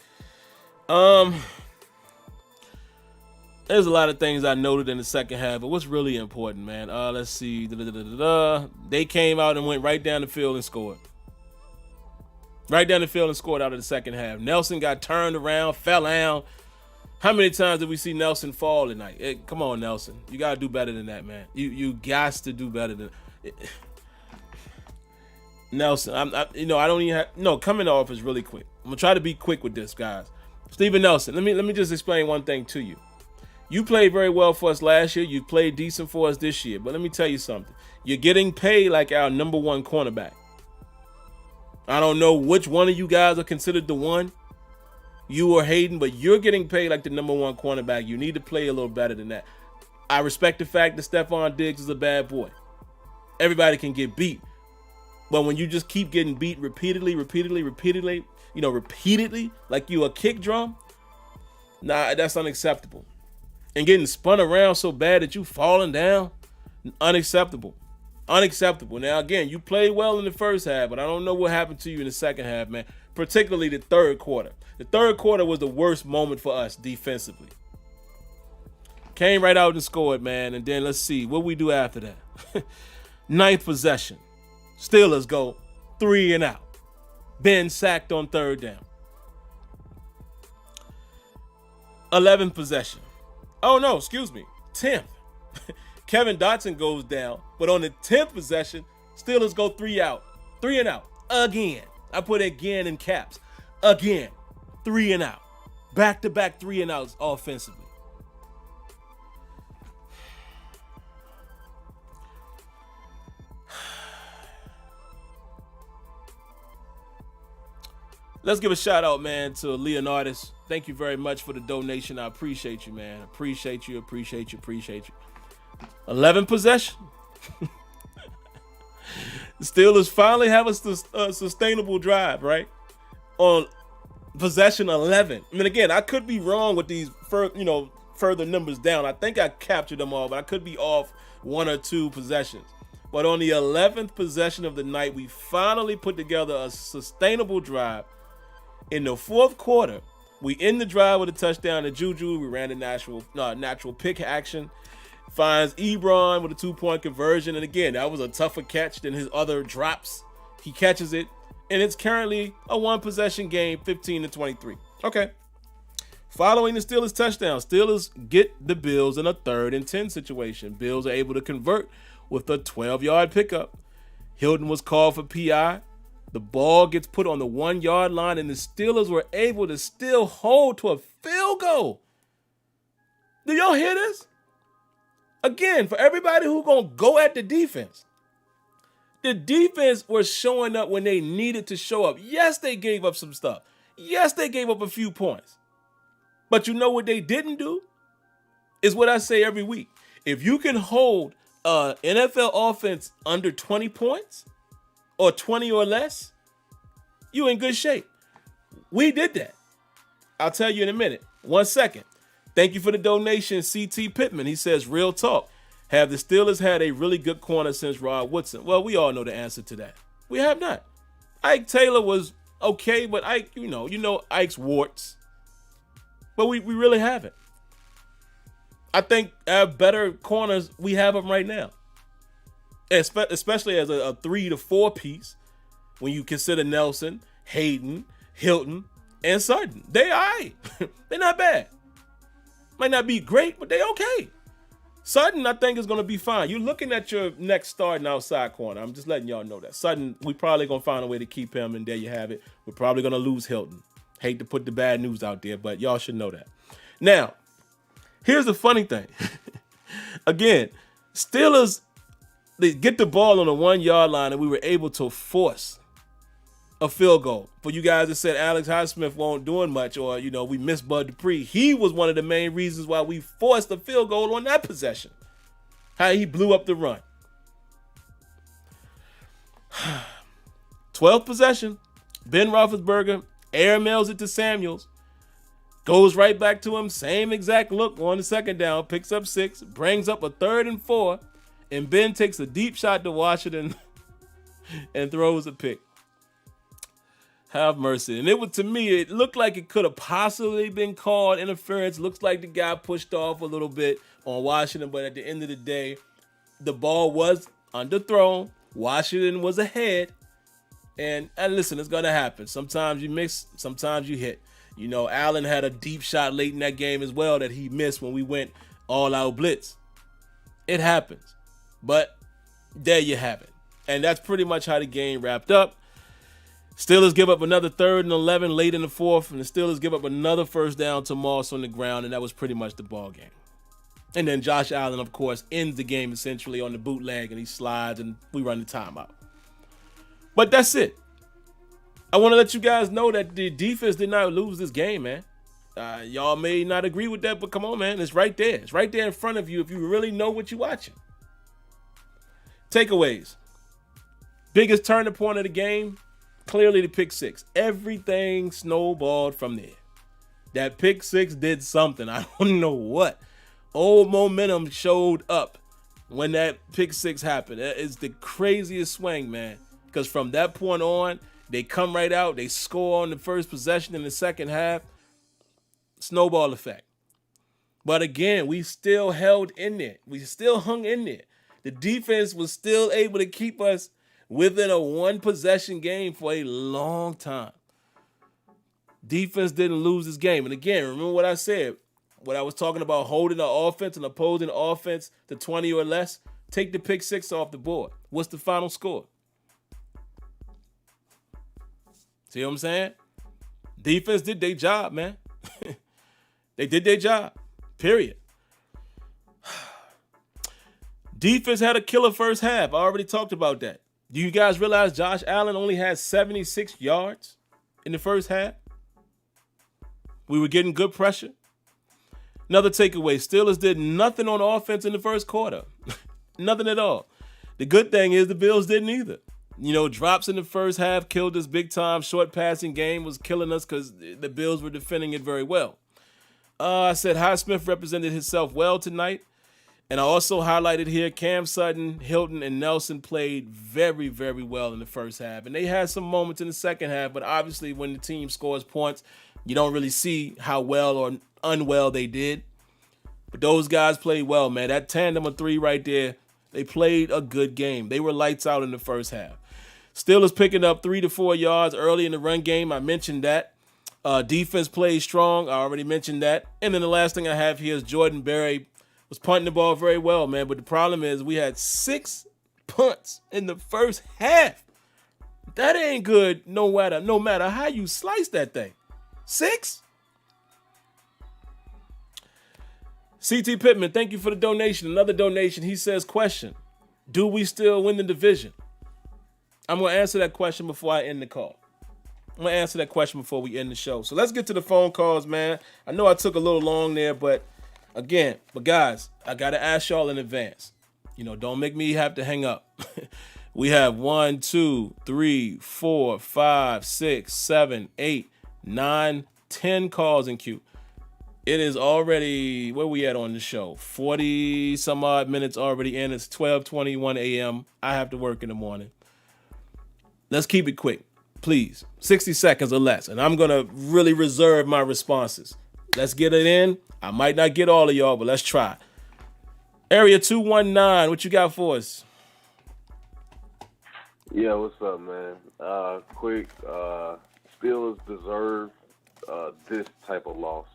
There's a lot of things I noted in the second half, but what's really important, man? Let's see. They came out and went right down the field and scored. Right down the field and scored out of the second half. Nelson got turned around, fell down. How many times did we see Nelson fall tonight? Come on, Nelson. You got to do better than that, man. You got to do better than Nelson. I don't even have... No, coming off is really quick. I'm going to try to be quick with this, guys. Steven Nelson, let me just explain one thing to you. You played very well for us last year. You played decent for us this year. But let me tell you something. You're getting paid like our number one cornerback. I don't know which one of you guys are considered the one. You or Hayden, but you're getting paid like the number one cornerback. You need to play a little better than that. I respect the fact that Stephon Diggs is a bad boy. Everybody can get beat. But when you just keep getting beat repeatedly, like you a kick drum, nah, that's unacceptable. And getting spun around so bad that you falling down, unacceptable. Now, again, you played well in the first half, but I don't know what happened to you in the second half, man, particularly the third quarter. The third quarter was the worst moment for us defensively. Came right out and scored, man, and then let's see what we do after that. Ninth possession. Steelers go 3 and out. Ben sacked on third down. 11th possession. Oh, no, excuse me. 10th. Kevin Dotson goes down, but on the 10th possession, Steelers go 3 out. 3 and out. Again. I put again in caps. Again. 3 and out. Back-to-back 3 and outs offensively. Let's give a shout out, man, to Leonardus. Thank you very much for the donation. I appreciate you, man. Appreciate you. 11 possession. The Steelers finally have a sustainable drive, right? On possession 11. I mean, again, I could be wrong with these further numbers down. I think I captured them all, but I could be off 1 or 2 possessions. But on the 11th possession of the night, we finally put together a sustainable drive. In the fourth quarter, we end the drive with a touchdown to Juju. We ran the natural pick action. Finds Ebron with a 2-point conversion. And again, that was a tougher catch than his other drops. He catches it. And it's currently a 1-possession game, 15-23. Okay. Following the Steelers touchdown, Steelers get the Bills in a 3rd and 10 situation. Bills are able to convert with a 12-yard pickup. Hilton was called for PI. The ball gets put on the 1-yard line, and the Steelers were able to still hold to a field goal. Do y'all hear this? Again, for everybody who's going to go at the defense was showing up when they needed to show up. Yes, they gave up some stuff. Yes, they gave up a few points. But you know what they didn't do? Is what I say every week. If you can hold an NFL offense under 20 points, or 20 or less, you in good shape. We did that. I'll tell you in a minute. 1 second. Thank you for the donation, CT Pittman. He says, real talk. Have the Steelers had a really good corner since Rod Woodson? Well, we all know the answer to that. We have not. Ike Taylor was okay, but Ike, you know Ike's warts. But we really haven't. I think our better corners, we have them right now. Especially as a 3 to 4 piece, when you consider Nelson, Hayden, Hilton, and Sutton. They all right. They're not bad. Might not be great, but they okay. Sutton, I think, is going to be fine. You're looking at your next starting outside corner. I'm just letting y'all know that. Sutton, we probably going to find a way to keep him, and there you have it. We're probably going to lose Hilton. Hate to put the bad news out there, but y'all should know that. Now, here's the funny thing. Again, Steelers, they get the ball on the 1 yard line and we were able to force a field goal. For you guys that said Alex Highsmith won't doing much, or, we missed Bud Dupree, he was one of the main reasons why we forced a field goal on that possession. How he blew up the run. 12th possession. Ben Roethlisberger airmails it to Samuels. Goes right back to him. Same exact look on the second down. Picks up 6. Brings up a 3rd and 4. And Ben takes a deep shot to Washington and throws a pick. Have mercy. And to me, it looked like it could have possibly been called interference. Looks like the guy pushed off a little bit on Washington. But at the end of the day, the ball was underthrown. Washington was ahead. And listen, it's going to happen. Sometimes you miss, sometimes you hit. Allen had a deep shot late in that game as well that he missed when we went all-out blitz. It happens. But there you have it. And that's pretty much how the game wrapped up. Steelers give up another 3rd and 11 late in the 4th, and the Steelers give up another first down to Moss on the ground, and that was pretty much the ball game. And then Josh Allen, of course, ends the game essentially on the bootleg, and he slides, and we run the timeout. But that's it. I want to let you guys know that the defense did not lose this game, man. Y'all may not agree with that, but come on, man. It's right there. It's right there in front of you if you really know what you're watching. Takeaways. Biggest turning point of the game, clearly the pick 6. Everything snowballed from there. That pick 6 did something. I don't know what. Old momentum showed up when that pick 6 happened. It's the craziest swing, man. Because from that point on, they come right out. They score on the first possession in the second half. Snowball effect. But again, we still held in there. We still hung in there. The defense was still able to keep us within a 1-possession game for a long time. Defense didn't lose this game. And again, remember what I said. When I was talking about holding the offense and opposing offense to 20 or less, take the pick 6 off the board. What's the final score? See what I'm saying? Defense did their job, man. They did their job. Period. Defense had a killer first half. I already talked about that. Do you guys realize Josh Allen only had 76 yards in the first half? We were getting good pressure. Another takeaway, Steelers did nothing on offense in the first quarter. Nothing at all. The good thing is the Bills didn't either. Drops in the first half killed us big time. Short passing game was killing us because the Bills were defending it very well. I said Highsmith represented himself well tonight. And I also highlighted here Cam Sutton, Hilton, and Nelson played very, very well in the first half. And they had some moments in the second half, but obviously when the team scores points, you don't really see how well or unwell they did. But those guys played well, man. That tandem of 3 right there, they played a good game. They were lights out in the first half. Steelers picking up 3 to 4 yards early in the run game. I mentioned that. Defense played strong. I already mentioned that. And then the last thing I have here is Jordan Berry was punting the ball very well, man. But the problem is we had 6 punts in the first half. That ain't good no matter how you slice that thing. 6? CT Pittman, thank you for the donation. Another donation. He says, question, do we still win the division? I'm going to answer that question before I end the call. I'm going to answer that question before we end the show. So let's get to the phone calls, man. I know I took a little long there, but guys, I got to ask y'all in advance. Don't make me have to hang up. We have 1, 2, 3, 4, 5, 6, 7, 8, 9, 10 calls in queue. It is already, where we at on the show? 40 some odd minutes already in. It's 12:21 a.m. I have to work in the morning. Let's keep it quick, please. 60 seconds or less. And I'm going to really reserve my responses. Let's get it in. I might not get all of y'all, but let's try. Area 219, what you got for us? Yeah, what's up, man? Quick, Steelers deserve this type of loss.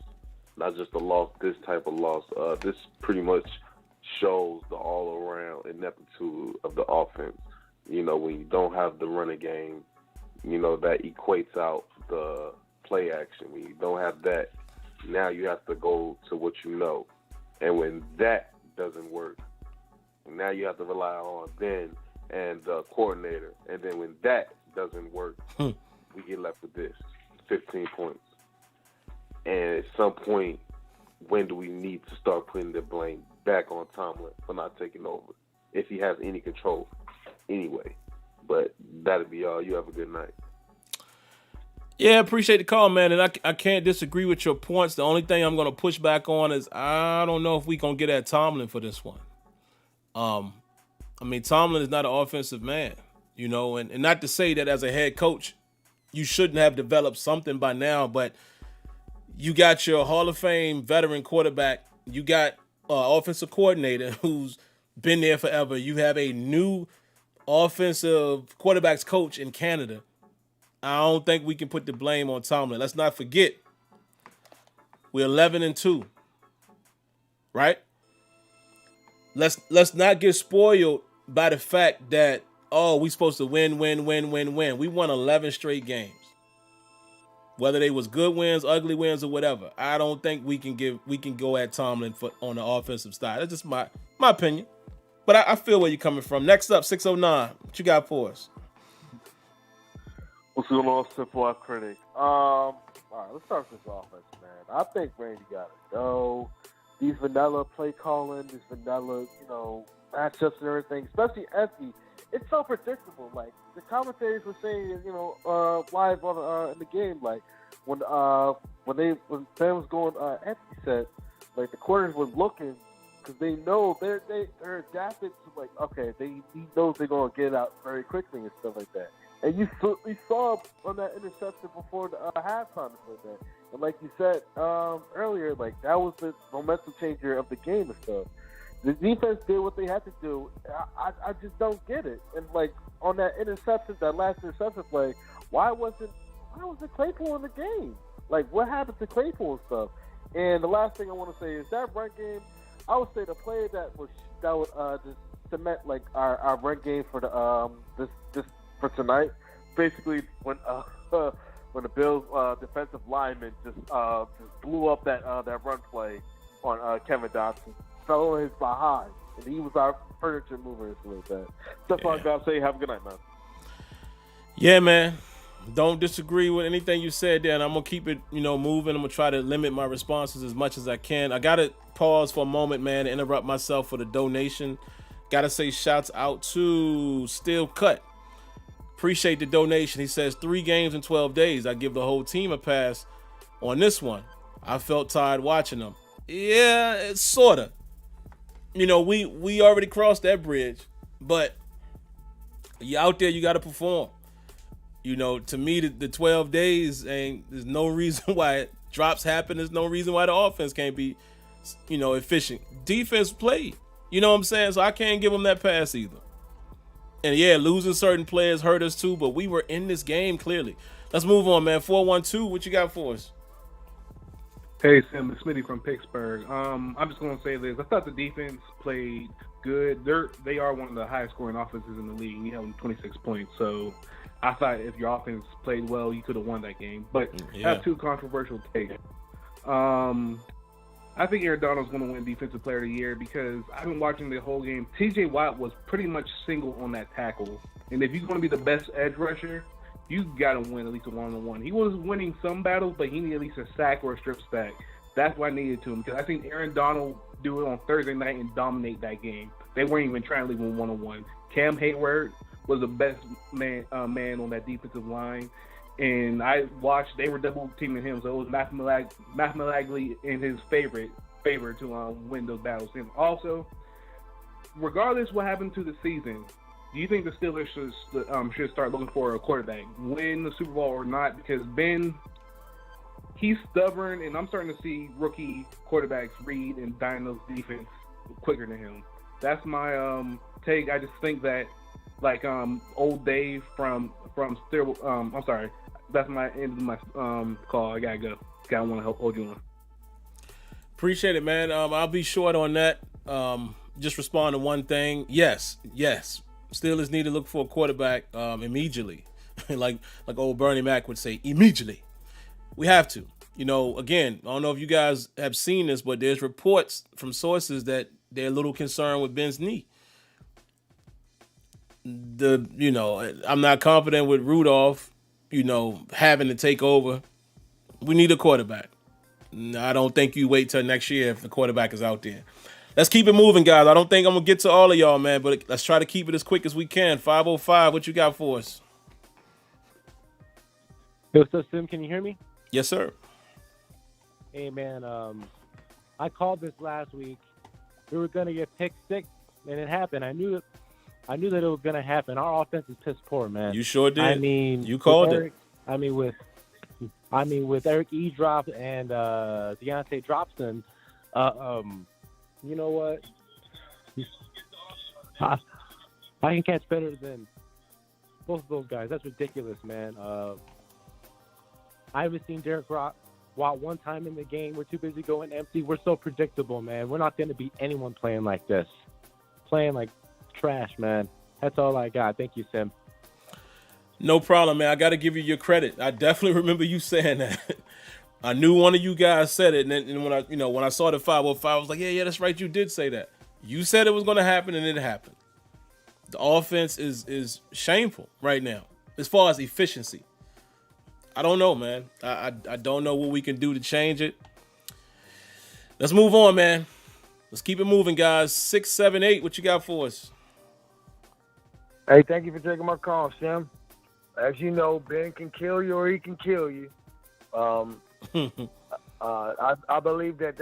Not just a loss, this type of loss. This pretty much shows the all-around ineptitude of the offense. When you don't have the running game, that equates out the play action. When you don't have that, now you have to go to what you know. And when that doesn't work. And now you have to rely on Ben and the coordinator. And then when that doesn't work, we get left with this, 15 points. And at some point, when do we need to start putting the blame back on Tomlin for not taking over, if he has any control anyway? But that'll be all. You have a good night. Yeah, appreciate the call, man. And I can't disagree with your points. The only thing I'm going to push back on is I don't know if we going to get at Tomlin for this one. I mean, Tomlin is not an offensive man, you know, and not to say that as a head coach, you shouldn't have developed something by now, but you got your Hall of Fame veteran quarterback. You got offensive coordinator who's been there forever. You have a new offensive quarterbacks coach in Canada. I don't think we can put the blame on Tomlin. Let's not forget, we're 11-2, right? Let's not get spoiled by the fact that, we supposed to win. We won 11 straight games. Whether they was good wins, ugly wins, or whatever, I don't think we can go at Tomlin on the offensive side. That's just my opinion. But I feel where you're coming from. Next up, 609. What you got for us? What's going on, SimFBallCritic? All right, let's start with this offense, man. I think Randy got to go. These vanilla play calling, these vanilla, matchups and everything, especially Effie, it's so predictable. Like, the commentators were saying, live on in the game, like when Ben was going, Effie said, like, the corners were looking because they know they're adapted to, like, okay, he knows they're going to get out very quickly and stuff like that. And we saw on that interception before the halftime and stuff like that. And like you said earlier, like, that was the momentum changer of the game and stuff. The defense did what they had to do. I just don't get it. And like on that interception, that last interception play, why wasn't Claypool in the game? Like, what happened to Claypool and stuff? And the last thing I want to say is that run game. I would say the play that would just cement like our run game for the this for tonight. Basically, when the Bills defensive lineman just blew up that run play on Kevin Dotson, fell on his behind, and he was our furniture mover and stuff like that. That's all I gotta say. Have a good night, man. Yeah, man. Don't disagree with anything you said there, and I'm gonna keep it, moving. I'm gonna try to limit my responses as much as I can. I gotta pause for a moment, man, to interrupt myself for the donation. Gotta say shouts out to Still Cut. Appreciate the donation. He says 3 games in 12 days. I give the whole team a pass on this one. I felt tired watching them. Yeah, it's sorta. We already crossed that bridge, but you out there, you got to perform. To me, the 12 days there's no reason why drops happen. There's no reason why the offense can't be, efficient. Defense played. You know what I'm saying? So I can't give them that pass either. And yeah, losing certain players hurt us too, but we were in this game clearly. Let's move on, man. 412, what you got for us? Hey, Sim, it's Smitty from Pittsburgh. I'm just going to say this. I thought the defense played good. They are one of the highest scoring offenses in the league. You have 26 points. So I thought if your offense played well, you could have won that game. But I have 2 controversial takes. I think Aaron Donald's going to win Defensive Player of the Year because I've been watching the whole game. T.J. Watt was pretty much single on that tackle. And if you're going to be the best edge rusher, you got to win at least a one-on-one. He was winning some battles, but he needed at least a sack or a strip sack. That's what I needed to him because I think Aaron Donald do it on Thursday night and dominate that game. They weren't even trying to leave him one-on-one. Cam Hayward was the best man on that defensive line. And I watched, they were double teaming him, so it was mathematically in his favor to win those battles. And also, regardless what happened to the season, do you think the Steelers should start looking for a quarterback, win the Super Bowl or not? Because Ben, he's stubborn, and I'm starting to see rookie quarterbacks read and diagnose defense quicker than him. That's my take. I just think that, like old Dave from Still, I'm sorry. That's my end of my call. I gotta go. I want to help hold you on. Appreciate it, man. I'll be short on that. Just respond to one thing. Yes. Steelers need to look for a quarterback immediately, like old Bernie Mac would say, immediately. We have to. Again, I don't know if you guys have seen this, but there's reports from sources that they're a little concerned with Ben's knee. I'm not confident with Rudolph, having to take over. We need a quarterback. I don't think you wait till next year if the quarterback is out there. Let's keep it moving, guys. I don't think I'm going to get to all of y'all, man, but let's try to keep it as quick as we can. 505, what you got for us? Hey, what's up, Sim? Can you hear me? Yes, sir. Hey, man, I called this last week. We were going to get pick 6, and it happened. I knew that it was going to happen. Our offense is piss poor, man. You sure did. I mean, you called it. With Eric E. drop and Deontay Dropson, you know what? I can catch better than both of those guys. That's ridiculous, man. I haven't seen Derek Watt one time in the game. We're too busy going empty. We're so predictable, man. We're not going to beat anyone playing like this. Playing like trash, man. That's all I got. Thank you, Sim. No problem, man. I got to give you your credit. I definitely remember you saying that. I knew one of you guys said it, and then when I saw the 505, I was like, yeah, that's right. You did say that. You said it was going to happen, and it happened. The offense is shameful right now as far as efficiency. I don't know, man. I don't know what we can do to change it. Let's move on, man. Let's keep it moving, guys. 678, what you got for us? Hey, thank you for taking my call, Sim. As you know, Ben can kill you or he can kill you. I believe that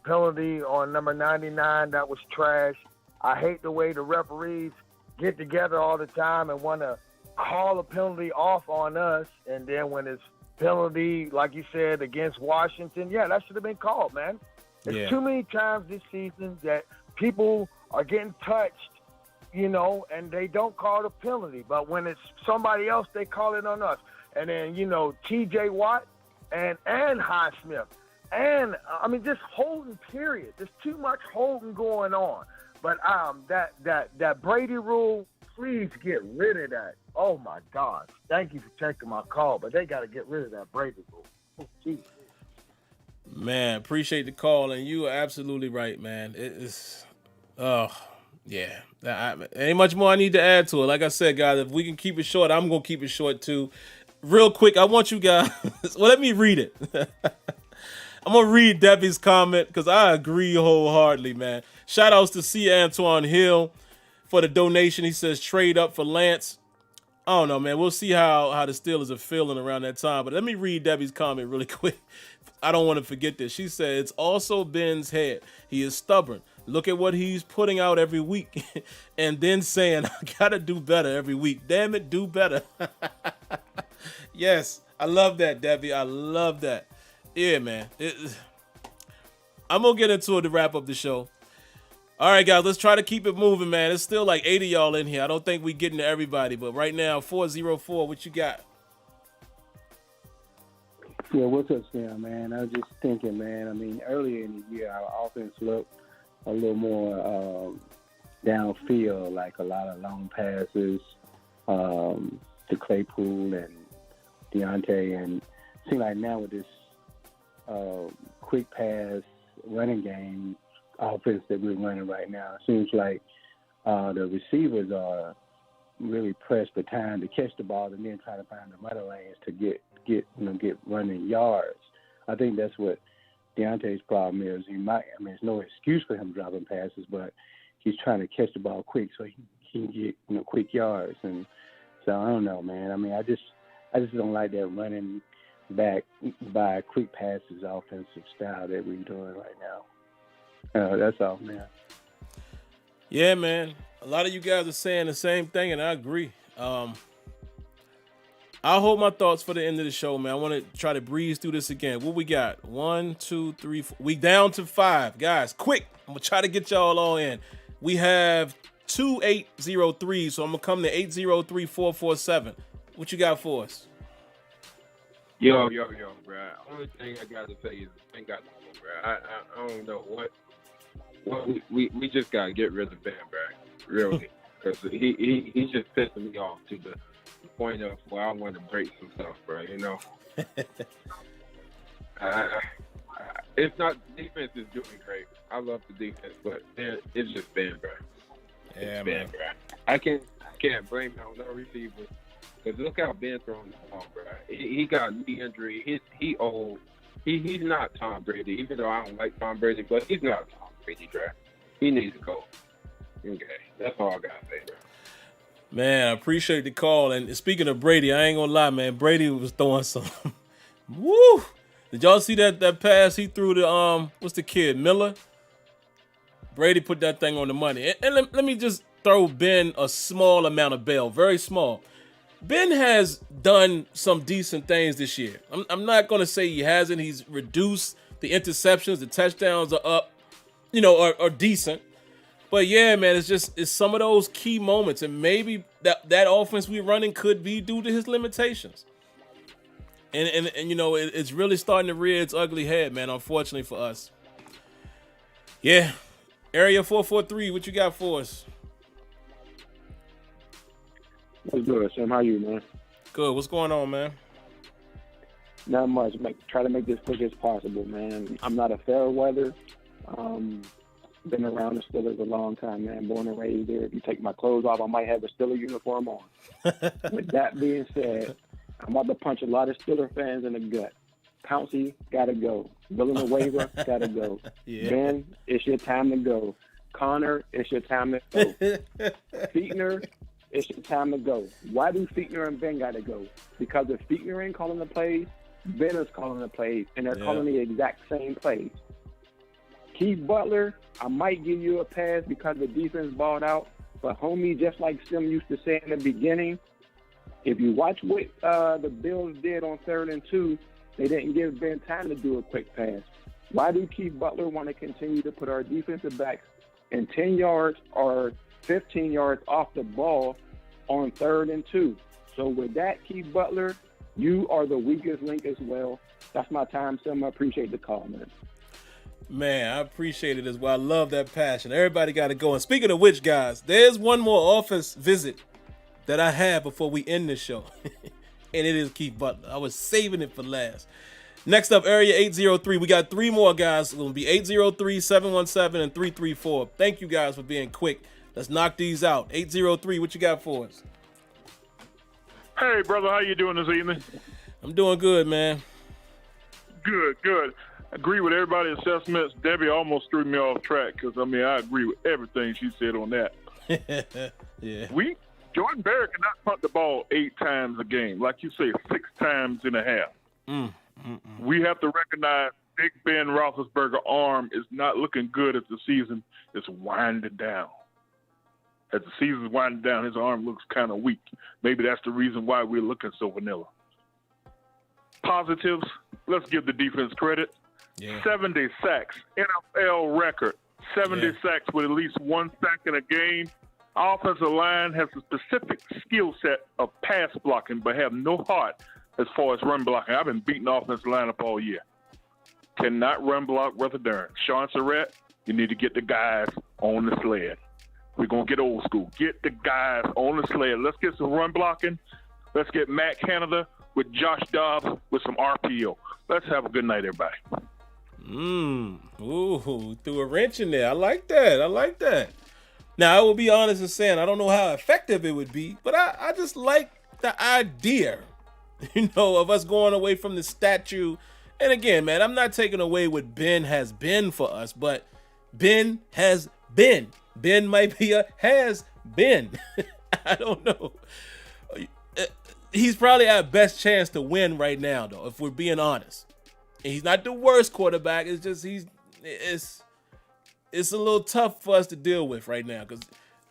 penalty on number 99, that was trash. I hate the way the referees get together all the time and want to call a penalty off on us, and then when it's penalty, like you said, against Washington, that should have been called, man. There's too many times this season that people are getting touched, and they don't call the penalty. But when it's somebody else, they call it on us. And then, T.J. Watt and Highsmith. And, just holding, period. There's too much holding going on. But that Brady rule, please get rid of that. Oh, my gosh. Thank you for taking my call, but they got to get rid of that Brady rule. Oh, geez. Man, appreciate the call, and you are absolutely right, man. It is, yeah. Ain't much more I need to add to it. Like I said, guys, if we can keep it short, I'm going to keep it short, too. Real quick, I want you guys, well, let me read it. I'm going to read Debbie's comment because I agree wholeheartedly, man. Shout outs to C. Antoine Hill for the donation. He says trade up for Lance. I don't know, man. We'll see how the Steelers are feeling around that time. But let me read Debbie's comment really quick. I don't want to forget this. She said, it's also Ben's head. He is stubborn. Look at what he's putting out every week. And then saying, I got to do better every week. Damn it, do better. Yes, I love that, Debbie. I love that. Yeah, man. I'm going to get into it to wrap up the show. All right, guys, let's try to keep it moving, man. It's still like 80 y'all in here. I don't think we're getting to everybody, but right now, 404, what you got? Yeah, what's up, Sam, man? I was just thinking, man, earlier in the year, our offense looked a little more downfield, like a lot of long passes to Claypool and Deontay, and it seems like now with this quick pass running game offense that we're running right now, it seems like the receivers are really pressed for time to catch the ball and then try to find the muddy lanes to get running yards. I think that's what Deontay's problem is. It's no excuse for him dropping passes, but he's trying to catch the ball quick so he can get quick yards. And so I don't know, man. I just don't like that running back by quick passes offensive style that we're doing right now. That's all, man. Yeah, man. A lot of you guys are saying the same thing, and I agree. I'll hold my thoughts for the end of the show, man. I want to try to breeze through this again. What we got? 1, 2, 3, 4. We down to 5. Guys, quick. I'm going to try to get y'all all in. We have 2 803, so I'm going to come to 803-447. What you got for us? Yo, bro. Only thing I got to say is I ain't got no more, bro. I don't know what we just got to get rid of Ben, bro. Really. Because he's just pissing me off to the point of where I want to break some stuff, bro, It's not defense is doing great. I love the defense, but it's just Ben, bro. Yeah, Ben, man. bro. I can't blame him on no receivers. Because look how Ben throwing the ball, bro. He got knee injury. He old. He's not Tom Brady, even though I don't like Tom Brady, but he's not Tom Brady, bro. He needs to go. Okay, that's all I got to say, bro. Man, I appreciate the call. And speaking of Brady, I ain't gonna lie, man. Brady was throwing some. Woo! Did y'all see that pass he threw to what's the kid, Miller? Brady put that thing on the money. And let me just throw Ben a small amount of bail, very small. Ben has done some decent things this year. I'm not gonna say he hasn't. He's reduced the interceptions, the touchdowns are up, are decent. But yeah, man, it's some of those key moments, and maybe that offense we're running could be due to his limitations. And it's really starting to rear its ugly head, man, unfortunately for us. Yeah. Area 443, what you got for us? What's good, Sim? How you, man? Good. What's going on, man? Not much. Try to make this quick as possible, man. I'm not a fair weather. Been around the Steelers a long time, man. Born and raised there. If you take my clothes off, I might have a Steeler uniform on. With that being said, I'm about to punch a lot of Steeler fans in the gut. Pouncey, gotta go. Villanueva, gotta go. Yeah. Ben, it's your time to go. Connor, it's your time to go. Fichtner, it's your time to go. Why do Fichtner and Ben gotta go? Because if Fichtner ain't calling the plays, Ben is calling the plays, and they're calling the exact same plays. Keith Butler, I might give you a pass because the defense balled out, but homie, just like Sim used to say in the beginning, if you watch what the Bills did on 3rd and 2, they didn't give Ben time to do a quick pass. Why do Keith Butler want to continue to put our defensive backs in 10 yards or 15 yards off the ball on 3rd and 2? So with that, Keith Butler, you are the weakest link as well. That's my time, Sim. I appreciate the call, man. Man, I appreciate it as well. I love that passion. Everybody got to go. And speaking of which, guys, there's one more office visit that I have before we end this show. And it is Keith Butler. I was saving it for last. Next up, Area 803. We got 3 more, guys. It's going to be 803, 717, and 334. Thank you, guys, for being quick. Let's knock these out. 803, what you got for us? Hey, brother, how you doing this evening? I'm doing good, man. Good. Agree with everybody's assessments. Debbie almost threw me off track because, I agree with everything she said on that. Yeah. Jordan Berry cannot punt the ball 8 times a game. Like you say, 6 times and a half. We have to recognize Big Ben Roethlisberger's arm is not looking good as the season is winding down. As the season's winding down, his arm looks kind of weak. Maybe that's the reason why we're looking so vanilla. Positives, let's give the defense credit. Yeah. 70 sacks, NFL record. 70 sacks with at least 1 sack in a game. Offensive line has a specific skill set of pass blocking, but have no heart as far as run blocking. I've been beating offensive line up all year. Cannot run block worth a darn. Sean Surratt, you need to get the guys on the sled. We're going to get old school. Get the guys on the sled. Let's get some run blocking. Let's get Matt Canada with Josh Dobbs with some RPO. Let's have a good night, everybody. Ooh, threw a wrench in there. I like that. Now, I will be honest in saying I don't know how effective it would be, but I just like the idea, of us going away from the statue. And again, man, I'm not taking away what Ben has been for us, but Ben has been. Ben might be a has been. I don't know. He's probably our best chance to win right now, though, if we're being honest. And he's not the worst quarterback. It's just it's a little tough for us to deal with right now because,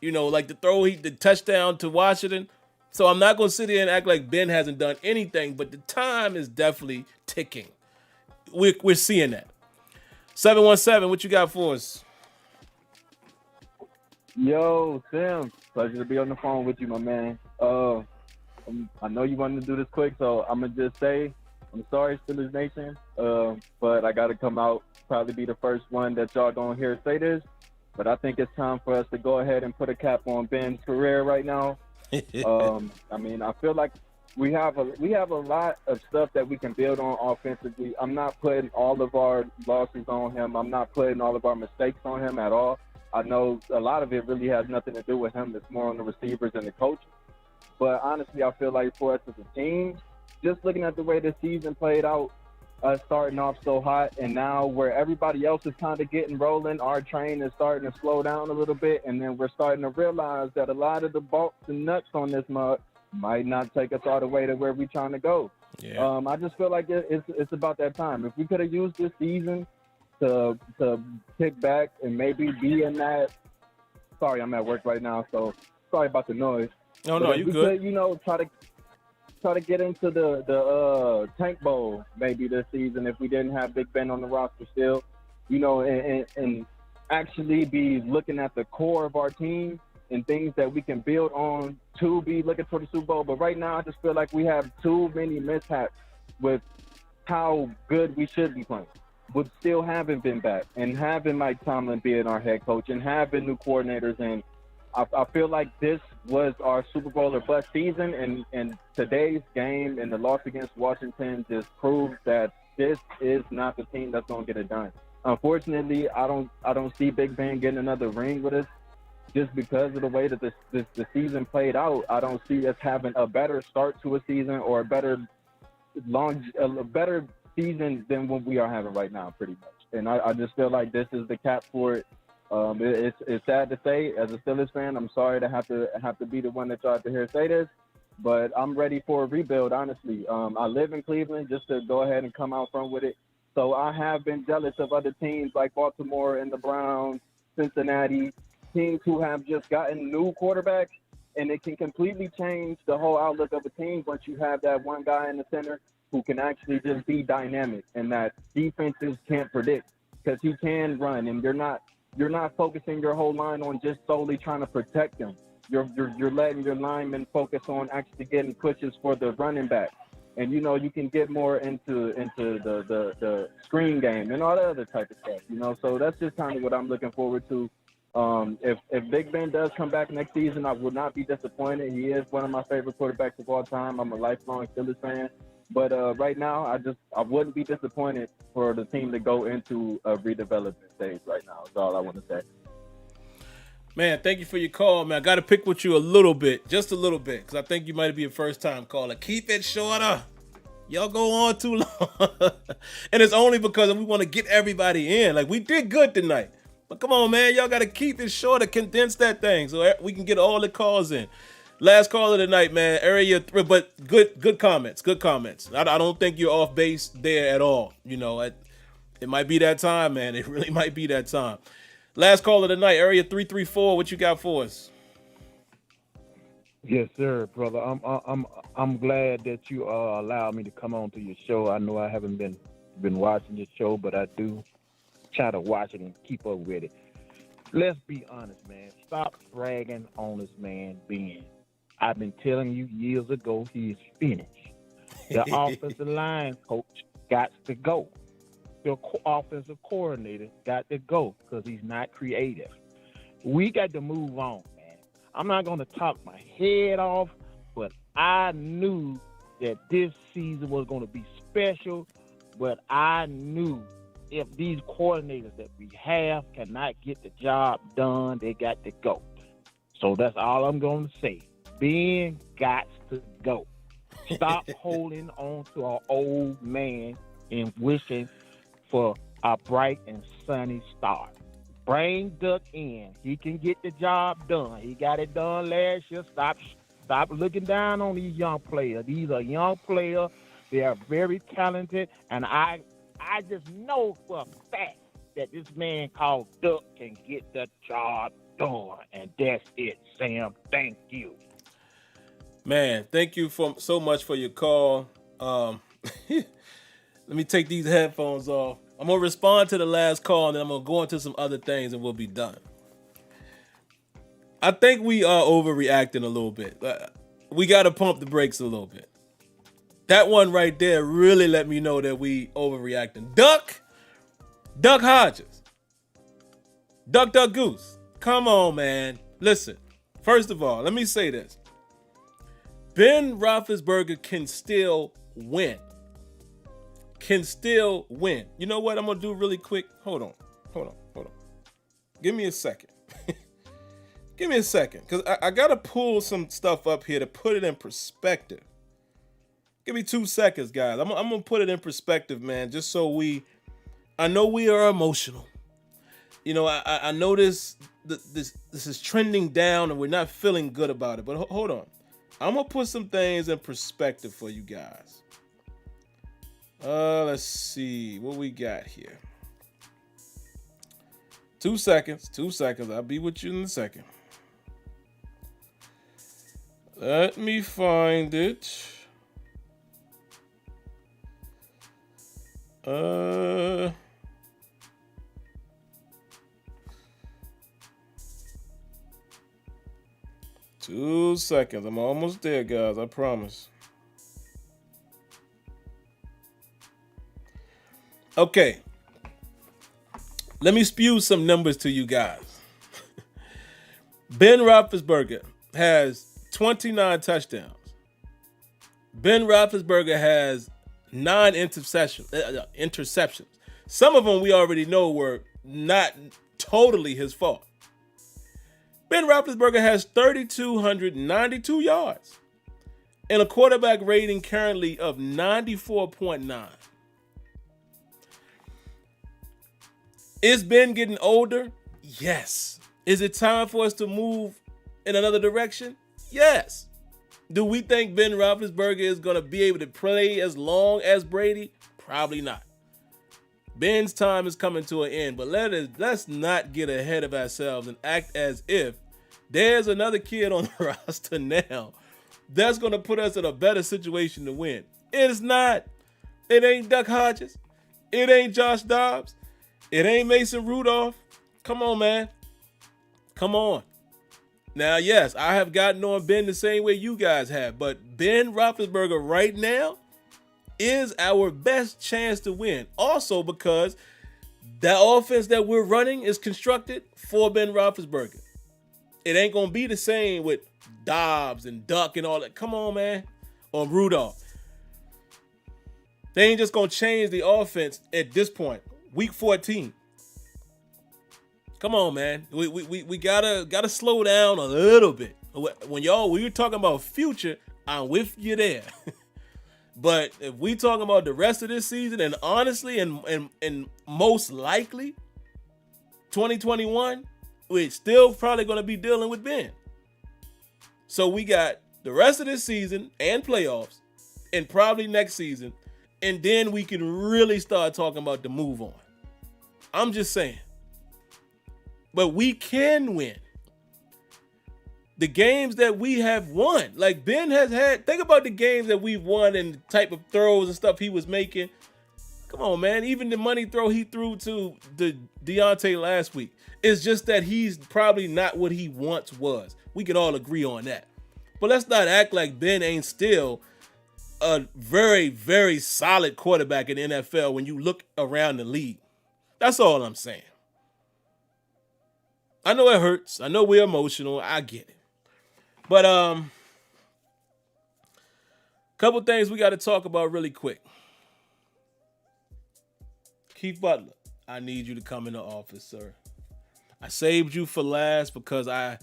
like the touchdown to Washington. So I'm not going to sit here and act like Ben hasn't done anything, but the time is definitely ticking. We're seeing that. 717, what you got for us? Yo, Sim, pleasure to be on the phone with you, my man. I know you wanted to do this quick, so I'm going to just say, I'm sorry, Steelers Nation, but I got to come out, probably be the first one that y'all going to hear say this, but I think it's time for us to go ahead and put a cap on Ben's career right now. I feel like we have a lot of stuff that we can build on offensively. I'm not putting all of our losses on him. I'm not putting all of our mistakes on him at all. I know a lot of it really has nothing to do with him. It's more on the receivers and the coaching. But honestly, I feel like for us as a team, just looking at the way the season played out, starting off so hot, and now where everybody else is kind of getting rolling, our train is starting to slow down a little bit, and then we're starting to realize that a lot of the bolts and nuts on this mug might not take us all the way to where we're trying to go. Yeah. I just feel like it's about that time. If we could have used this season to kick back and maybe be in that. Sorry, I'm at work right now, so sorry about the noise. Oh, no, you good. Could, try to get into the tank bowl maybe this season if we didn't have Big Ben on the roster still, and actually be looking at the core of our team and things that we can build on to be looking for the Super Bowl. But right now, I just feel like we have too many mishaps with how good we should be playing, with still having been back and having Mike Tomlin being our head coach and having new coordinators. And I feel like this was our Super Bowl or bust season, and today's game and the loss against Washington just proves that this is not the team that's going to get it done. Unfortunately, I don't see Big Ben getting another ring with us just because of the way that the season played out. I don't see us having a better start to a season or a better season than what we are having right now, pretty much. And I just feel like this is the cap for it. It's sad to say, as a Steelers fan, I'm sorry to have to be the one that y'all have to hear say this, but I'm ready for a rebuild, honestly. I live in Cleveland, just to go ahead and come out front with it. So I have been jealous of other teams like Baltimore and the Browns, Cincinnati, teams who have just gotten new quarterbacks, and it can completely change the whole outlook of a team once you have that one guy in the center who can actually just be dynamic and that defenses can't predict because he can run, and you're not focusing your whole line on just solely trying to protect them. You're letting your linemen focus on actually getting pushes for the running back. And, you can get more into the screen game and all that other type of stuff, So that's just kind of what I'm looking forward to. If Big Ben does come back next season, I would not be disappointed. He is one of my favorite quarterbacks of all time. I'm a lifelong Steelers fan. But right now, I wouldn't be disappointed for the team to go into a redevelopment stage right now. That's all I want to say. Man, thank you for your call, man. I got to pick with you a little bit, just a little bit, because I think you might be a first-time caller. Keep it shorter. Y'all go on too long. And it's only because we want to get everybody in. Like, we did good tonight. But come on, man. Y'all got to keep it shorter, condense that thing so we can get all the calls in. Last call of the night, man. Area 3, but good comments. Good comments. I don't think you're off base there at all. It might be that time, man. It really might be that time. Last call of the night, Area 334. What you got for us? Yes, sir, brother. I'm glad that you allowed me to come on to your show. I know I haven't been watching your show, but I do try to watch it and keep up with it. Let's be honest, man. Stop bragging on this man Ben. I've been telling you years ago he's finished. The offensive line coach got to go. The offensive coordinator got to go because he's not creative. We got to move on, man. I'm not going to talk my head off, but I knew that this season was going to be special, but I knew if these coordinators that we have cannot get the job done, they got to go. So that's all I'm going to say. Ben got to go. Stop holding on to our old man and wishing for a bright and sunny start. Bring Duck in. He can get the job done. He got it done last year. Stop looking down on these young players. These are young players. They are very talented, and I just know for a fact that this man called Duck can get the job done, and that's it, Sam. Thank you. Man, thank you so much for your call. Let me take these headphones off. I'm going to respond to the last call, and then I'm going to go into some other things, and we'll be done. I think we are overreacting a little bit. We got to pump the brakes a little bit. That one right there really let me know that we overreacting. Duck Hodges. Duck Goose. Come on, man. Listen, first of all, let me say this. Ben Roethlisberger can still win. Can still win. You know what I'm going to do really quick? Hold on. Give me a second. Give me a second, because I got to pull some stuff up here to put it in perspective. Give me 2 seconds, guys. I'm going to put it in perspective, man, just so I know we are emotional. You know, I know this is trending down and we're not feeling good about it, but hold on. I'm going to put some things in perspective for you guys. Let's see what we got here. 2 seconds. I'll be with you in a second. Let me find it. 2 seconds. I'm almost there, guys. I promise. Okay. Let me spew some numbers to you guys. Ben Roethlisberger has 29 touchdowns. Ben Roethlisberger has 9 interceptions. Some of them we already know were not totally his fault. Ben Roethlisberger has 3,292 yards and a quarterback rating currently of 94.9. Is Ben getting older? Yes. Is it time for us to move in another direction? Yes. Do we think Ben Roethlisberger is going to be able to play as long as Brady? Probably not. Ben's time is coming to an end, but let's not get ahead of ourselves and act as if there's another kid on the roster now that's going to put us in a better situation to win. It's not. It ain't Duck Hodges. It ain't Josh Dobbs. It ain't Mason Rudolph. Come on, man. Come on. Now, yes, I have gotten on Ben the same way you guys have, but Ben Roethlisberger right now is our best chance to win. Also because that offense that we're running is constructed for Ben Roethlisberger. It ain't going to be the same with Dobbs and Duck and all that. Come on, man. Or Rudolph. They ain't just going to change the offense at this point. Week 14. Come on, man. We gotta slow down a little bit. When you're talking about future, I'm with you there. But if we talking about the rest of this season, and honestly, and most likely 2021, we're still probably gonna be dealing with Ben. So we got the rest of this season and playoffs, and probably next season, and then we can really start talking about the move on. I'm just saying. But we can win. The games that we have won, like Ben has had, think about the games that we've won and the type of throws and stuff he was making. Come on, man. Even the money throw he threw to the Deontay last week. It's just that he's probably not what he once was. We can all agree on that. But let's not act like Ben ain't still a very, very solid quarterback in the NFL when you look around the league. That's all I'm saying. I know it hurts. I know we're emotional. I get it. But couple things we got to talk about really quick. Keith Butler, I need you to come in the office, sir. I saved you for last because I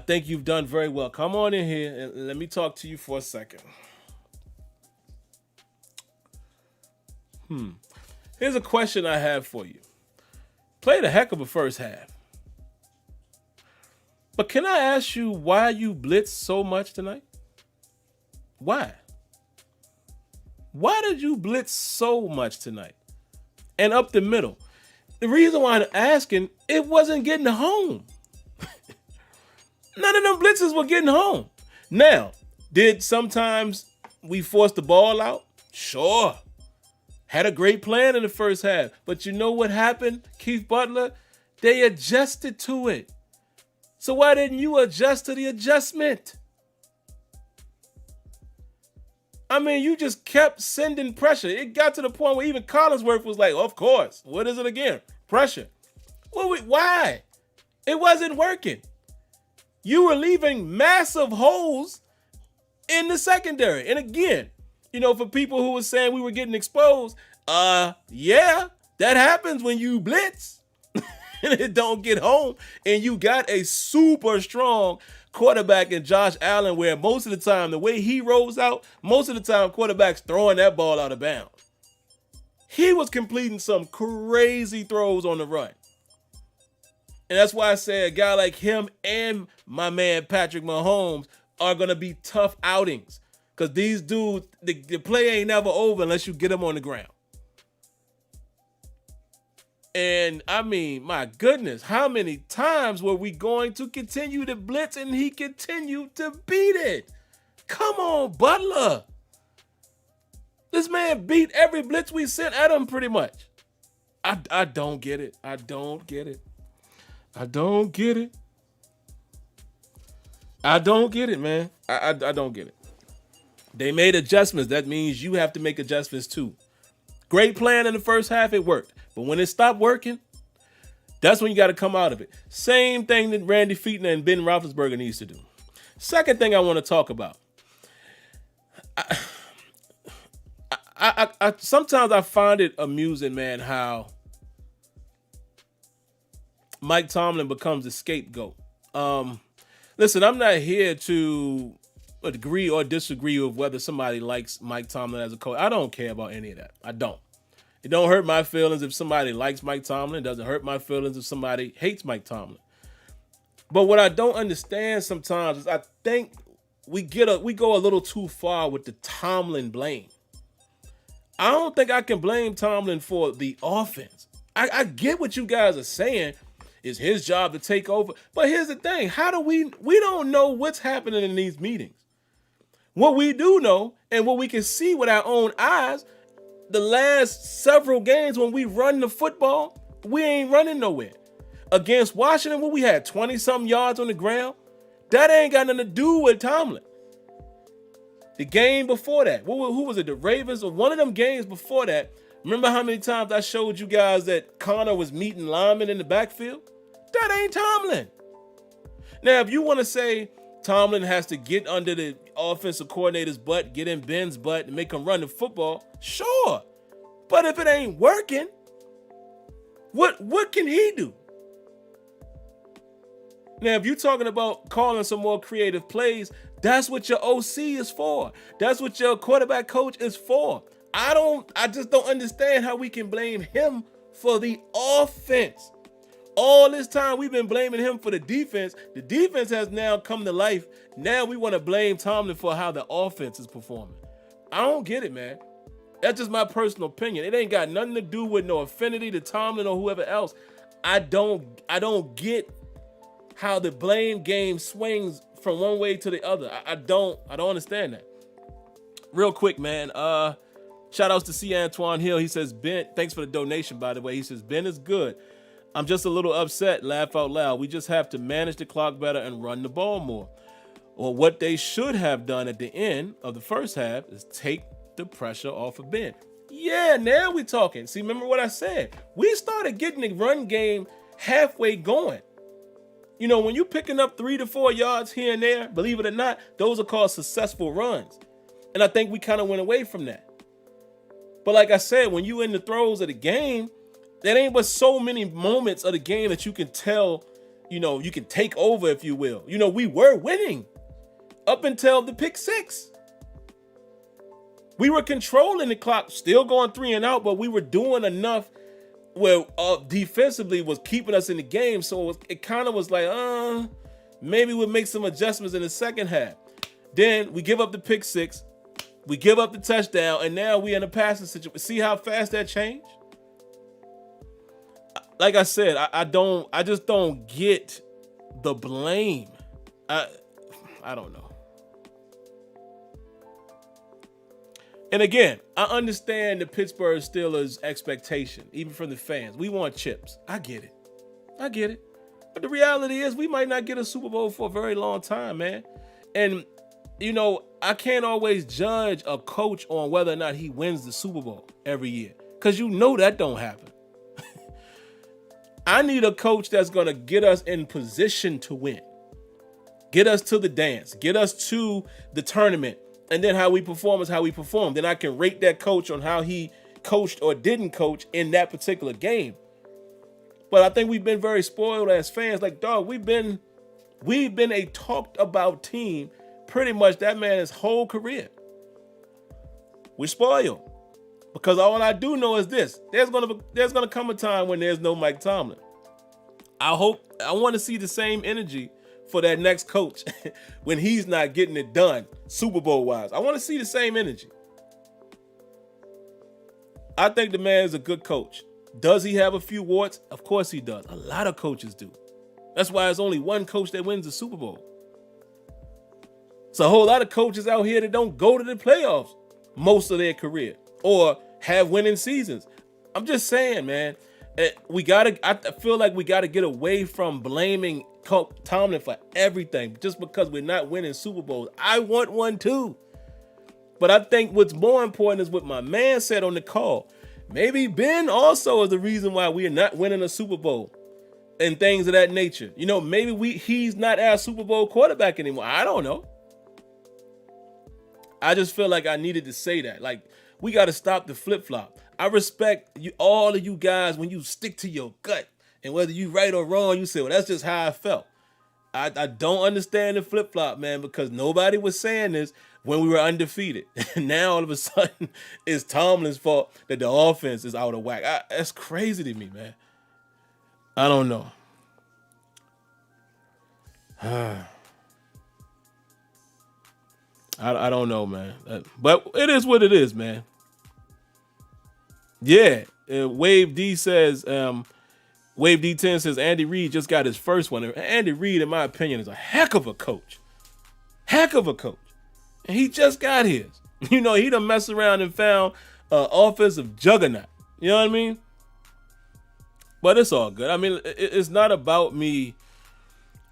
think you've done very well. Come on in here and let me talk to you for a second. Here's a question I have for you. Played a heck of a first half. But can I ask you why you blitzed so much tonight? Why? Why did you blitz so much tonight? And up the middle. The reason why I'm asking, it wasn't getting home. None of them blitzes were getting home. Now, did sometimes we force the ball out? Sure. Had a great plan in the first half. But you know what happened, Keith Butler? They adjusted to it. So why didn't you adjust to the adjustment? I mean, you just kept sending pressure. It got to the point where even Collinsworth was like, of course. What is it again? Pressure. Well, why? It wasn't working. You were leaving massive holes in the secondary. And again, for people who were saying we were getting exposed, yeah, that happens when you blitz and it don't get home. And you got a super strong quarterback in Josh Allen, where most of the time, the way he rolls out, most of the time quarterbacks throwing that ball out of bounds. He was completing some crazy throws on the run. And that's why I say a guy like him and my man Patrick Mahomes are going to be tough outings. Because these dudes, the play ain't never over unless you get them on the ground. And I mean, my goodness, how many times were we going to continue to blitz and he continued to beat it? Come on, Butler. This man beat every blitz we sent at him pretty much. I don't get it. I don't get it. I don't get it. I don't get it, man. I don't get it. They made adjustments. That means you have to make adjustments too. Great plan in the first half, it worked. But when it stopped working, that's when you got to come out of it. Same thing that Randy Fichtner and Ben Roethlisberger needs to do. Second thing I want to talk about. I sometimes I find it amusing, man, how Mike Tomlin becomes the scapegoat. Listen, I'm not here to agree or disagree with whether somebody likes Mike Tomlin as a coach. I don't care about any of that. I don't. It don't hurt my feelings if somebody likes Mike Tomlin. It doesn't hurt my feelings if somebody hates Mike Tomlin. But what I don't understand sometimes is I think we go a little too far with the Tomlin blame. I don't think I can blame Tomlin for the offense. I get what you guys are saying. It's his job to take over. But here's the thing. How do we don't know what's happening in these meetings. What we do know and what we can see with our own eyes, the last several games when we run the football, we ain't running nowhere. Against Washington, when we had 20-something yards on the ground, that ain't got nothing to do with Tomlin. The game before that, who was it? The Ravens or one of them games before that. Remember how many times I showed you guys that Connor was meeting linemen in the backfield? That ain't Tomlin. Now, if you want to say Tomlin has to get under the offensive coordinator's butt, get in Ben's butt, and make him run the football, sure. But if it ain't working, what can he do? Now, if you're talking about calling some more creative plays, that's what your OC is for. That's what your quarterback coach is for. I just don't understand how we can blame him for the offense. All this time we've been blaming him for the defense. The defense has now come to life. Now we want to blame Tomlin for how the offense is performing. I don't get it, man. That's just my personal opinion. It ain't got nothing to do with no affinity to Tomlin or whoever else. I don't get how the blame game swings from one way to the other. I don't understand that. Real quick, man. Shout outs to C. Antoine Hill. He says, Ben, thanks for the donation, by the way. He says, Ben is good. I'm just a little upset, laugh out loud. We just have to manage the clock better and run the ball more. Or what they should have done at the end of the first half is take the pressure off of Ben. Yeah, now we're talking. See, remember what I said? We started getting the run game halfway going. You know, when you're picking up 3 to 4 yards here and there, believe it or not, those are called successful runs. And I think we kind of went away from that. But like I said, when you in the throes of the game, that ain't but so many moments of the game that you can tell, you can take over, if you will. We were winning up until the pick six. We were controlling the clock, still going 3 and out, but we were doing enough where defensively was keeping us in the game. So it kind of was like, maybe we'll make some adjustments in the second half. Then we give up the pick six. We give up the touchdown, and now we in a passing situation. See how fast that changed? Like I said, I just don't get the blame. I don't know. And again, I understand the Pittsburgh Steelers' expectation, even from the fans. We want chips. I get it. But the reality is we might not get a Super Bowl for a very long time, man. And, I can't always judge a coach on whether or not he wins the Super Bowl every year. Because that don't happen. I need a coach that's going to get us in position to win. Get us to the dance. Get us to the tournament. And then how we perform is how we perform. Then I can rate that coach on how he coached or didn't coach in that particular game. But I think we've been very spoiled as fans. Like, dog, we've been a talked about team pretty much that man's whole career. We're spoiled. Because all I do know is this. There's gonna come a time when there's no Mike Tomlin. I want to see the same energy for that next coach when he's not getting it done Super Bowl wise. I want to see the same energy. I think the man is a good coach. Does he have a few warts? Of course he does. A lot of coaches do. That's why there's only one coach that wins the Super Bowl. It's a whole lot of coaches out here that don't go to the playoffs most of their career or have winning seasons. I'm just saying, man, I feel like we gotta get away from blaming Tomlin for everything just because we're not winning Super Bowls. I want one too. But I think what's more important is what my man said on the call. Maybe Ben also is the reason why we are not winning a Super Bowl and things of that nature. You know, maybe he's not our Super Bowl quarterback anymore. I don't know. I just feel like I needed to say that. Like, we got to stop the flip-flop. I respect you, all of you guys, when you stick to your gut. And whether you right or wrong, you say, well, that's just how I felt. I don't understand the flip-flop, man, because nobody was saying this when we were undefeated. Now, all of a sudden, it's Tomlin's fault that the offense is out of whack. That's crazy to me, man. I don't know. I don't know, man. But it is what it is, man. Yeah. Wave D says, Wave D10 says Andy Reid just got his first one. Andy Reid, in my opinion, is a heck of a coach. Heck of a coach. And he just got his. You know, he done messed around and found an offensive juggernaut. You know what I mean? But it's all good. I mean, it's not about me.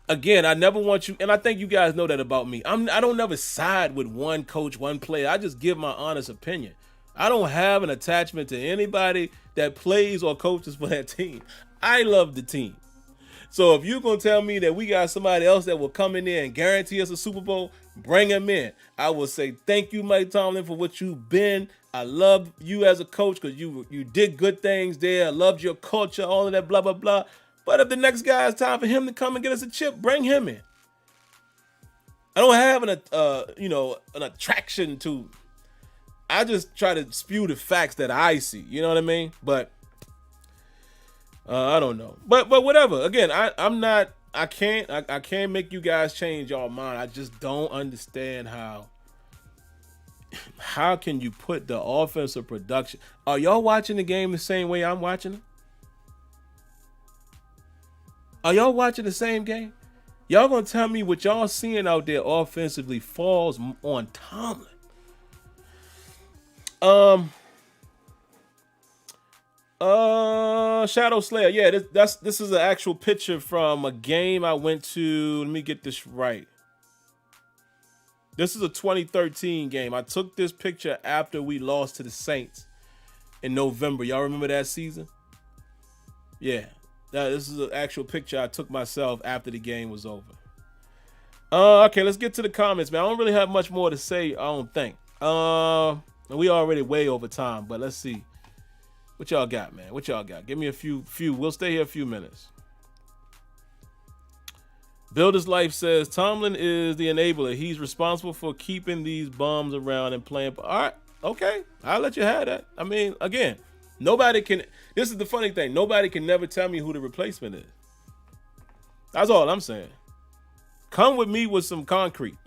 Again, I never want you, and I think you guys know that about me. I don't never side with one coach, one player. I just give my honest opinion. I don't have an attachment to anybody that plays or coaches for that team. I love the team. So if you're going to tell me that we got somebody else that will come in there and guarantee us a Super Bowl, bring him in. I will say thank you, Mike Tomlin, for what you've been. I love you as a coach because you did good things there. I loved your culture, all of that, blah, blah, blah. But if the next guy, it's time for him to come and get us a chip, bring him in. I don't have an attraction to. I just try to spew the facts that I see. You know what I mean? But I don't know. But whatever. Again, I can't make you guys change your mind. I just don't understand how can you put the offensive production. Are y'all watching the game the same way I'm watching it? Are y'all watching the same game? Y'all gonna tell me what y'all seeing out there offensively falls on Tomlin? Shadow Slayer. Yeah, this is an actual picture from a game I went to. Let me get this right. This is a 2013 game. I took this picture after we lost to the Saints in November. Y'all remember that season? Yeah. This is an actual picture I took myself after the game was over. Okay, let's get to the comments, man. I don't really have much more to say, I don't think. We already way over time, but let's see. What y'all got, man? What y'all got? Give me a few. We'll stay here a few minutes. Builder's Life says, Tomlin is the enabler. He's responsible for keeping these bums around and playing. All right, okay. I'll let you have that. I mean, again, nobody can. This is the funny thing. Nobody can never tell me who the replacement is. That's all I'm saying. Come with me with some concrete.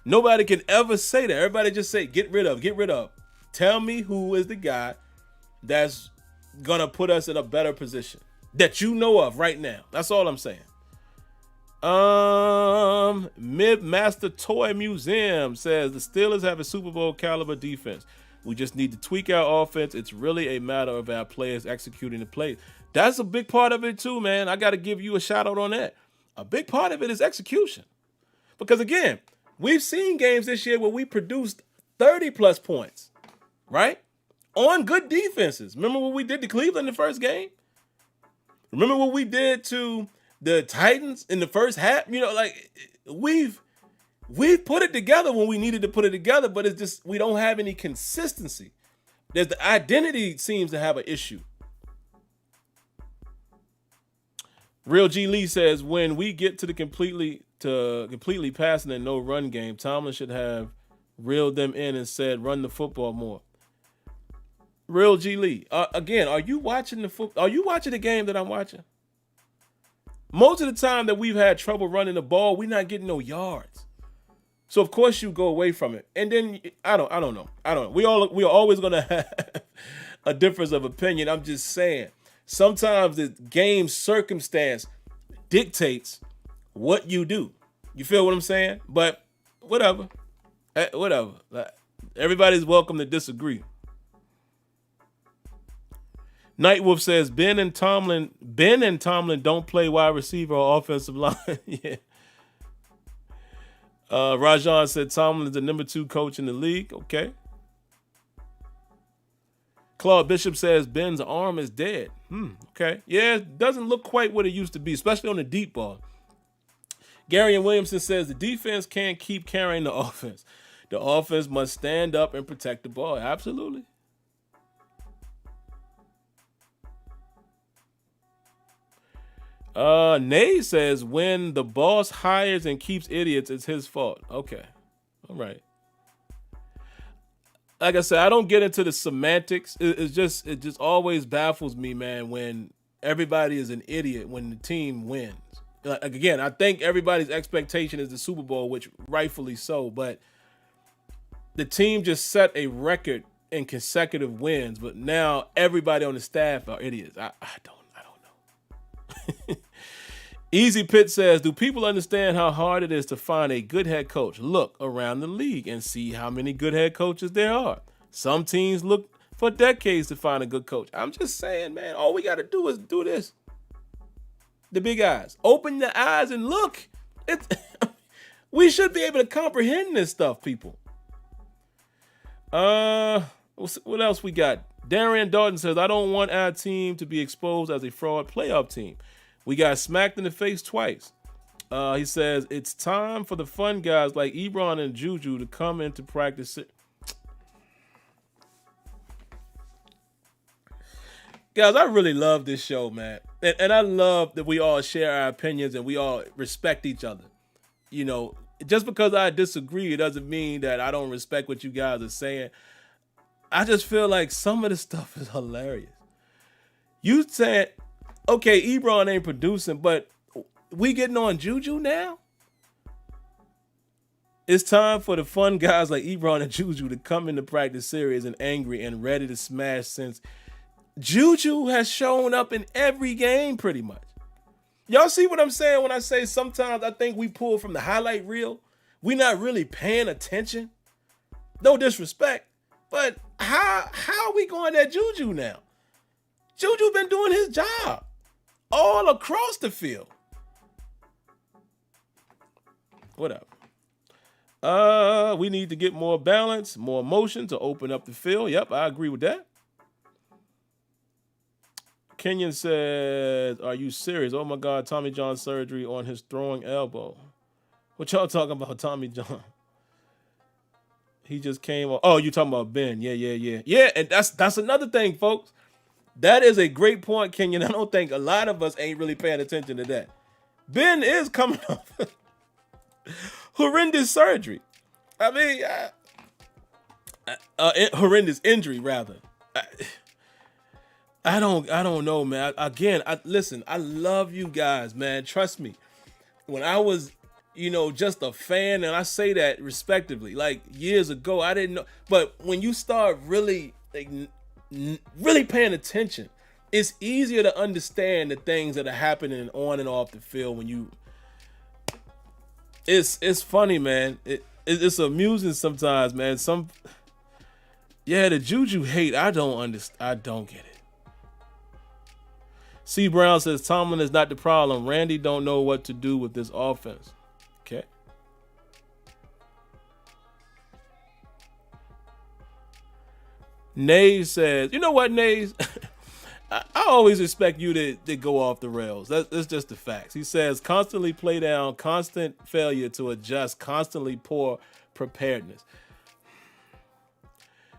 Nobody can ever say that. Everybody just say, get rid of. Tell me who is the guy that's going to put us in a better position that you know of right now. That's all I'm saying. Mid-Master Toy Museum says the Steelers have a Super Bowl caliber defense. We just need to tweak our offense. It's really a matter of our players executing the play. That's a big part of it too, man. I got to give you a shout out on that. A big part of it is execution. Because again, we've seen games this year where we produced 30 plus points, right? On good defenses. Remember what we did to Cleveland in the first game? Remember what we did to the Titans in the first half. You know, like we've put it together when we needed to put it together, but it's just we don't have any consistency. There's the identity seems to have an issue. Real G Lee says when we get to the completely passing and no run game, Tomlin should have reeled them in and said run the football more. Real G Lee, again, are you watching the game that I'm watching? Most of the time that we've had trouble running the ball, we're not getting no yards. So of course you go away from it. And then I don't know. We are always gonna have a difference of opinion. I'm just saying. Sometimes the game circumstance dictates what you do. You feel what I'm saying? But whatever. Everybody's welcome to disagree. Nightwolf says Ben and Tomlin don't play wide receiver or offensive line. Yeah. Rajan said Tomlin is the number 2 coach in the league. Okay. Claude Bishop says Ben's arm is dead. Okay. Yeah, it doesn't look quite what it used to be, especially on the deep ball. Gary and Williamson says the defense can't keep carrying the offense. The offense must stand up and protect the ball. Absolutely. Nay says when the boss hires and keeps idiots, it's his fault. Okay. All right. Like I said, I don't get into the semantics. It just always baffles me, man, when everybody is an idiot when the team wins. Like, again, I think everybody's expectation is the Super Bowl, which rightfully so, but the team just set a record in consecutive wins, but now everybody on the staff are idiots. I don't know. Easy Pit says, do people understand how hard it is to find a good head coach? Look around the league and see how many good head coaches there are. Some teams look for decades to find a good coach. I'm just saying, man, all we got to do is do this. The big eyes. Open the eyes and look. We should be able to comprehend this stuff, people. What else we got? Darian Dalton says, I don't want our team to be exposed as a fraud playoff team. We got smacked in the face twice. He says, it's time for the fun guys like Ebron and Juju to come into practice. Guys, I really love this show, man. And I love that we all share our opinions and we all respect each other. You know, just because I disagree, it doesn't mean that I don't respect what you guys are saying. I just feel like some of the stuff is hilarious. You said, okay, Ebron ain't producing, but we getting on Juju now? It's time for the fun guys like Ebron and Juju to come into practice serious and angry and ready to smash since Juju has shown up in every game pretty much. Y'all see what I'm saying when I say sometimes I think we pull from the highlight reel? We not really paying attention. No disrespect, but how are we going at Juju now? Juju been doing his job all across the field. Whatever. We need to get more balance, more motion to open up the field. Yep, I agree with that. Kenyon says, are you serious? Oh my God, Tommy John surgery on his throwing elbow. What y'all talking about, Tommy John? He just came on. Oh, you talking about Ben. Yeah. Yeah, and that's another thing, folks. That is a great point, Kenyon. I don't think a lot of us ain't really paying attention to that. Ben is coming off horrendous surgery. I mean, horrendous injury, rather. I don't know, man. Listen, I love you guys, man. Trust me. When I was, just a fan, and I say that respectively, like years ago, I didn't know. But when you start really paying attention, it's easier to understand the things that are happening on and off the field when you. It's funny, man. It's amusing sometimes, man. The Juju hate, I don't get it. C. Brown says Tomlin is not the problem. Randy don't know what to do with this offense. Okay. Nays says, you know what, Nays? I always expect you to go off the rails. That's just the facts. He says constantly play down, constant failure to adjust, constantly poor preparedness.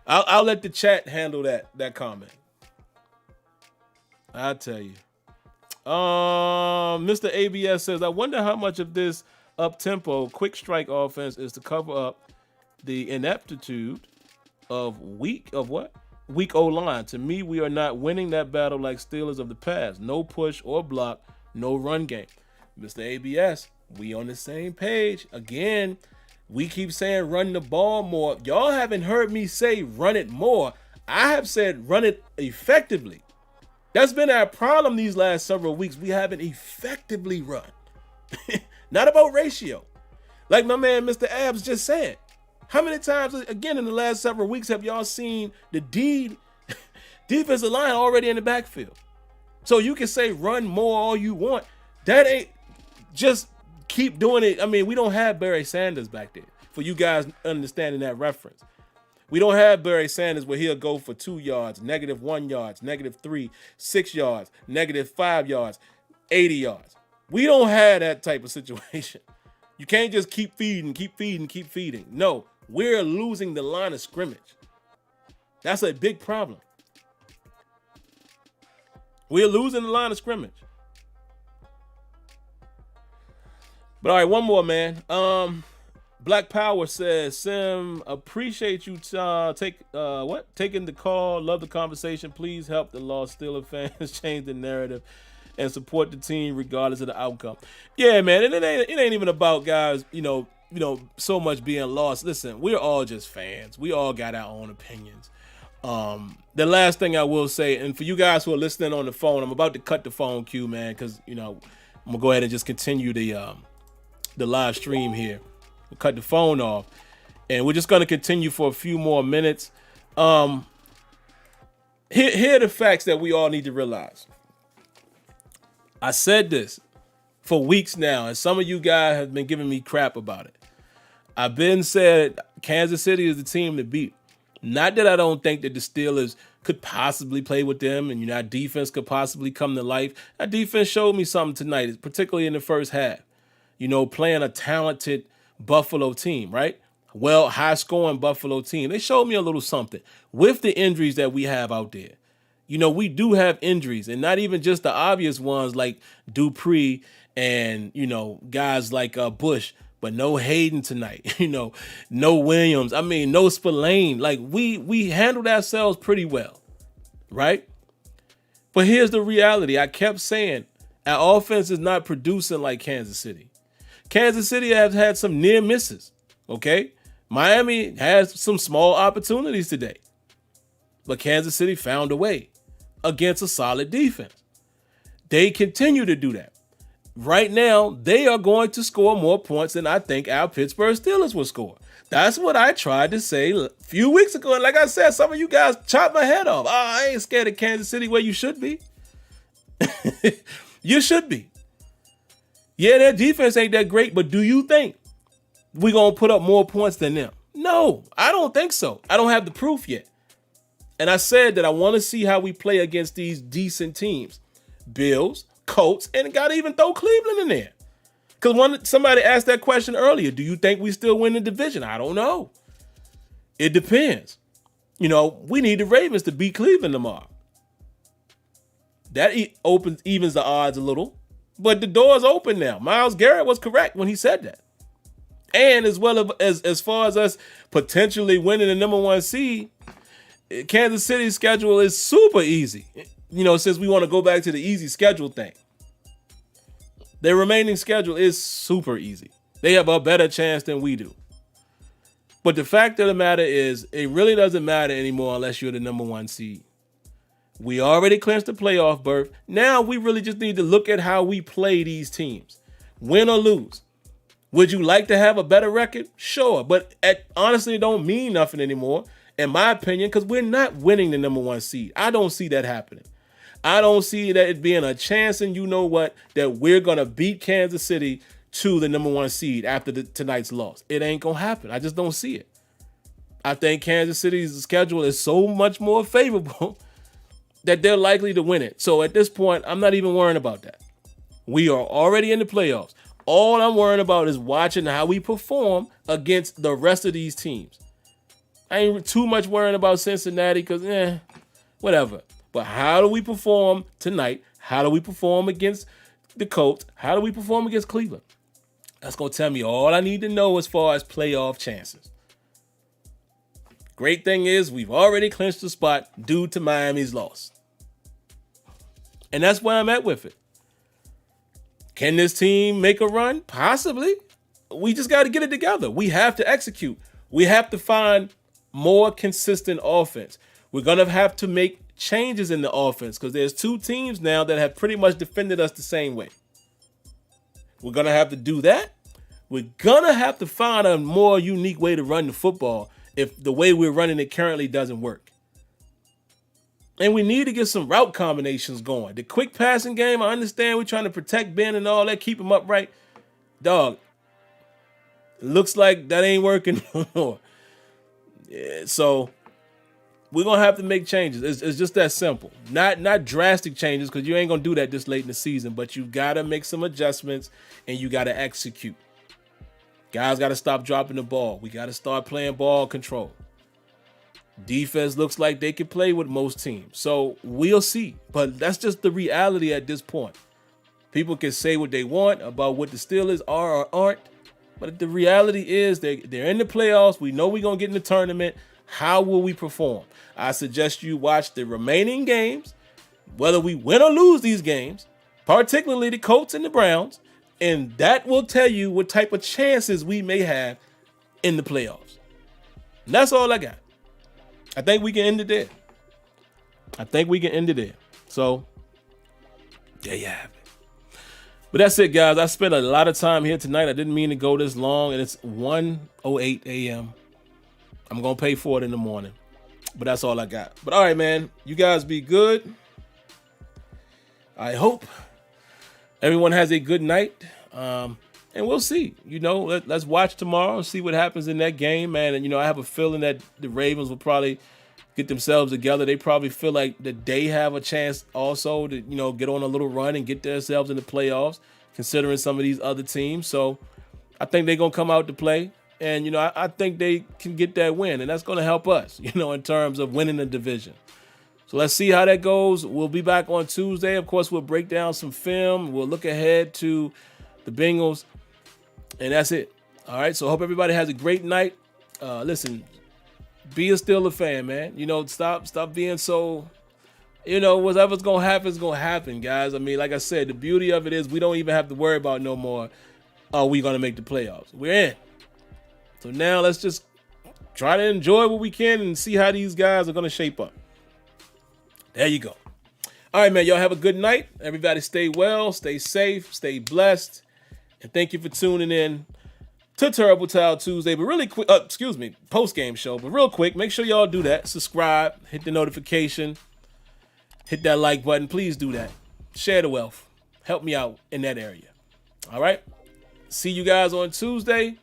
I'll let the chat handle that comment. I'll tell you. Mr. ABS says, I wonder how much of this up-tempo, quick strike offense is to cover up the ineptitude of weak O-line. To me, we are not winning that battle like Steelers of the past. No push or block, no run game. Mr. ABS, we on the same page. Again, we keep saying run the ball more. Y'all haven't heard me say run it more. I have said run it effectively. That's been our problem these last several weeks. We haven't effectively run. Not about ratio. Like my man Mr. Abs just said. How many times, again, in the last several weeks have y'all seen the defensive line already in the backfield? So you can say run more all you want. That ain't, just keep doing it. I mean, we don't have Barry Sanders back there for you guys understanding that reference. We don't have Barry Sanders where he'll go for 2 yards, -1 yards, -3, 6 yards, -5 yards, 80 yards. We don't have that type of situation. You can't just keep feeding. No, we're losing the line of scrimmage. That's a big problem. We're losing the line of scrimmage. But all right, one more, man. Black Power says, Sim, appreciate you taking the call. Love the conversation. Please help the Lost Steelers fans change the narrative and support the team regardless of the outcome. Yeah, man, and it ain't even about guys, so much being lost. Listen, we're all just fans. We all got our own opinions. The last thing I will say, and for you guys who are listening on the phone, I'm about to cut the phone queue, man, because I'm gonna go ahead and just continue the live stream here. We'll cut the phone off, and we're just gonna continue for a few more minutes. Here are the facts that we all need to realize. I said this for weeks now, and some of you guys have been giving me crap about it. I've been said Kansas City is the team to beat. Not that I don't think that the Steelers could possibly play with them and our defense could possibly come to life. That defense showed me something tonight, particularly in the first half. Playing a talented Buffalo team, right? Well, high-scoring Buffalo team. They showed me a little something with the injuries that we have out there. We do have injuries, and not even just the obvious ones like Dupree and, guys like Bush, but no Hayden tonight, no Williams. I mean, no Spillane. Like, we handled ourselves pretty well, right? But here's the reality. I kept saying our offense is not producing like Kansas City. Kansas City has had some near misses, okay? Miami has some small opportunities today, but Kansas City found a way against a solid defense. They continue to do that. Right now, they are going to score more points than I think our Pittsburgh Steelers will score. That's what I tried to say a few weeks ago. And like I said, some of you guys chopped my head off. I ain't scared of Kansas City where you should be. You should be. Yeah, their defense ain't that great, but do you think we're going to put up more points than them? No, I don't think so. I don't have the proof yet. And I said that I want to see how we play against these decent teams. Bills, Colts, and got to even throw Cleveland in there. Because somebody asked that question earlier, do you think we still win the division? I don't know. It depends. We need the Ravens to beat Cleveland tomorrow. That evens the odds a little. But the door's open now. Myles Garrett was correct when he said that. And as well as far as us potentially winning the number 1 seed, Kansas City's schedule is super easy. Since we want to go back to the easy schedule thing. Their remaining schedule is super easy. They have a better chance than we do. But the fact of the matter is, it really doesn't matter anymore unless you're the number 1 seed. We already clinched the playoff berth. Now we really just need to look at how we play these teams. Win or lose. Would you like to have a better record? Sure. But honestly, it don't mean nothing anymore, in my opinion, because we're not winning the number 1 seed. I don't see that happening. I don't see that it being a chance, and that we're going to beat Kansas City to the number 1 seed after tonight's loss. It ain't going to happen. I just don't see it. I think Kansas City's schedule is so much more favorable that they're likely to win it. So at this point, I'm not even worrying about that. We are already in the playoffs. All I'm worrying about is watching how we perform against the rest of these teams. I ain't too much worrying about Cincinnati because, whatever. But how do we perform tonight? How do we perform against the Colts? How do we perform against Cleveland? That's going to tell me all I need to know as far as playoff chances. Great thing is we've already clinched the spot due to Miami's loss. And that's where I'm at with it. Can this team make a run? Possibly. We just got to get it together. We have to execute. We have to find more consistent offense. We're going to have to make changes in the offense because there's two teams now that have pretty much defended us the same way. We're going to have to do that. We're going to have to find a more unique way to run the football if the way we're running it currently doesn't work. And we need to get some route combinations going. The quick passing game, I understand we're trying to protect Ben and all that, keep him upright. Dog, looks like that ain't working no more. Yeah, so we're going to have to make changes. It's just that simple. Not drastic changes because you ain't going to do that this late in the season, but you got to make some adjustments and you got to execute. Guys got to stop dropping the ball. We got to start playing ball control. Defense looks like they can play with most teams. So we'll see. But that's just the reality at this point. People can say what they want about what the Steelers are or aren't. But the reality is they're in the playoffs. We know we're going to get in the tournament. How will we perform? I suggest you watch the remaining games, whether we win or lose these games, particularly the Colts and the Browns, and that will tell you what type of chances we may have in the playoffs. And that's all I got. I think we can end it there. So, there you have it. But that's it, guys. I spent a lot of time here tonight. I didn't mean to go this long, and it's 1:08 a.m. I'm going to pay for it in the morning. But that's all I got. But all right, man. You guys be good. I hope everyone has a good night. And we'll see. Let's watch tomorrow and see what happens in that game, man. And, I have a feeling that the Ravens will probably get themselves together. They probably feel like that they have a chance also to, get on a little run and get themselves in the playoffs, considering some of these other teams. So I think they're going to come out to play. And, I think they can get that win. And that's going to help us, in terms of winning the division. So let's see how that goes. We'll be back on Tuesday. Of course, we'll break down some film. We'll look ahead to the Bengals. And that's it. All right. So I hope everybody has a great night. Listen, be a Steelers fan, man. Stop being so, whatever's going to happen is going to happen, guys. I mean, like I said, the beauty of it is we don't even have to worry about no more, are we going to make the playoffs? We're in. So now let's just try to enjoy what we can and see how these guys are going to shape up. There you go. All right, man. Y'all have a good night. Everybody stay well, stay safe, stay blessed. And thank you for tuning in to Terrible Towel Tuesday. But really quick, post-game show. But real quick, make sure y'all do that. Subscribe, hit the notification, hit that like button. Please do that. Share the wealth. Help me out in that area. All right. See you guys on Tuesday.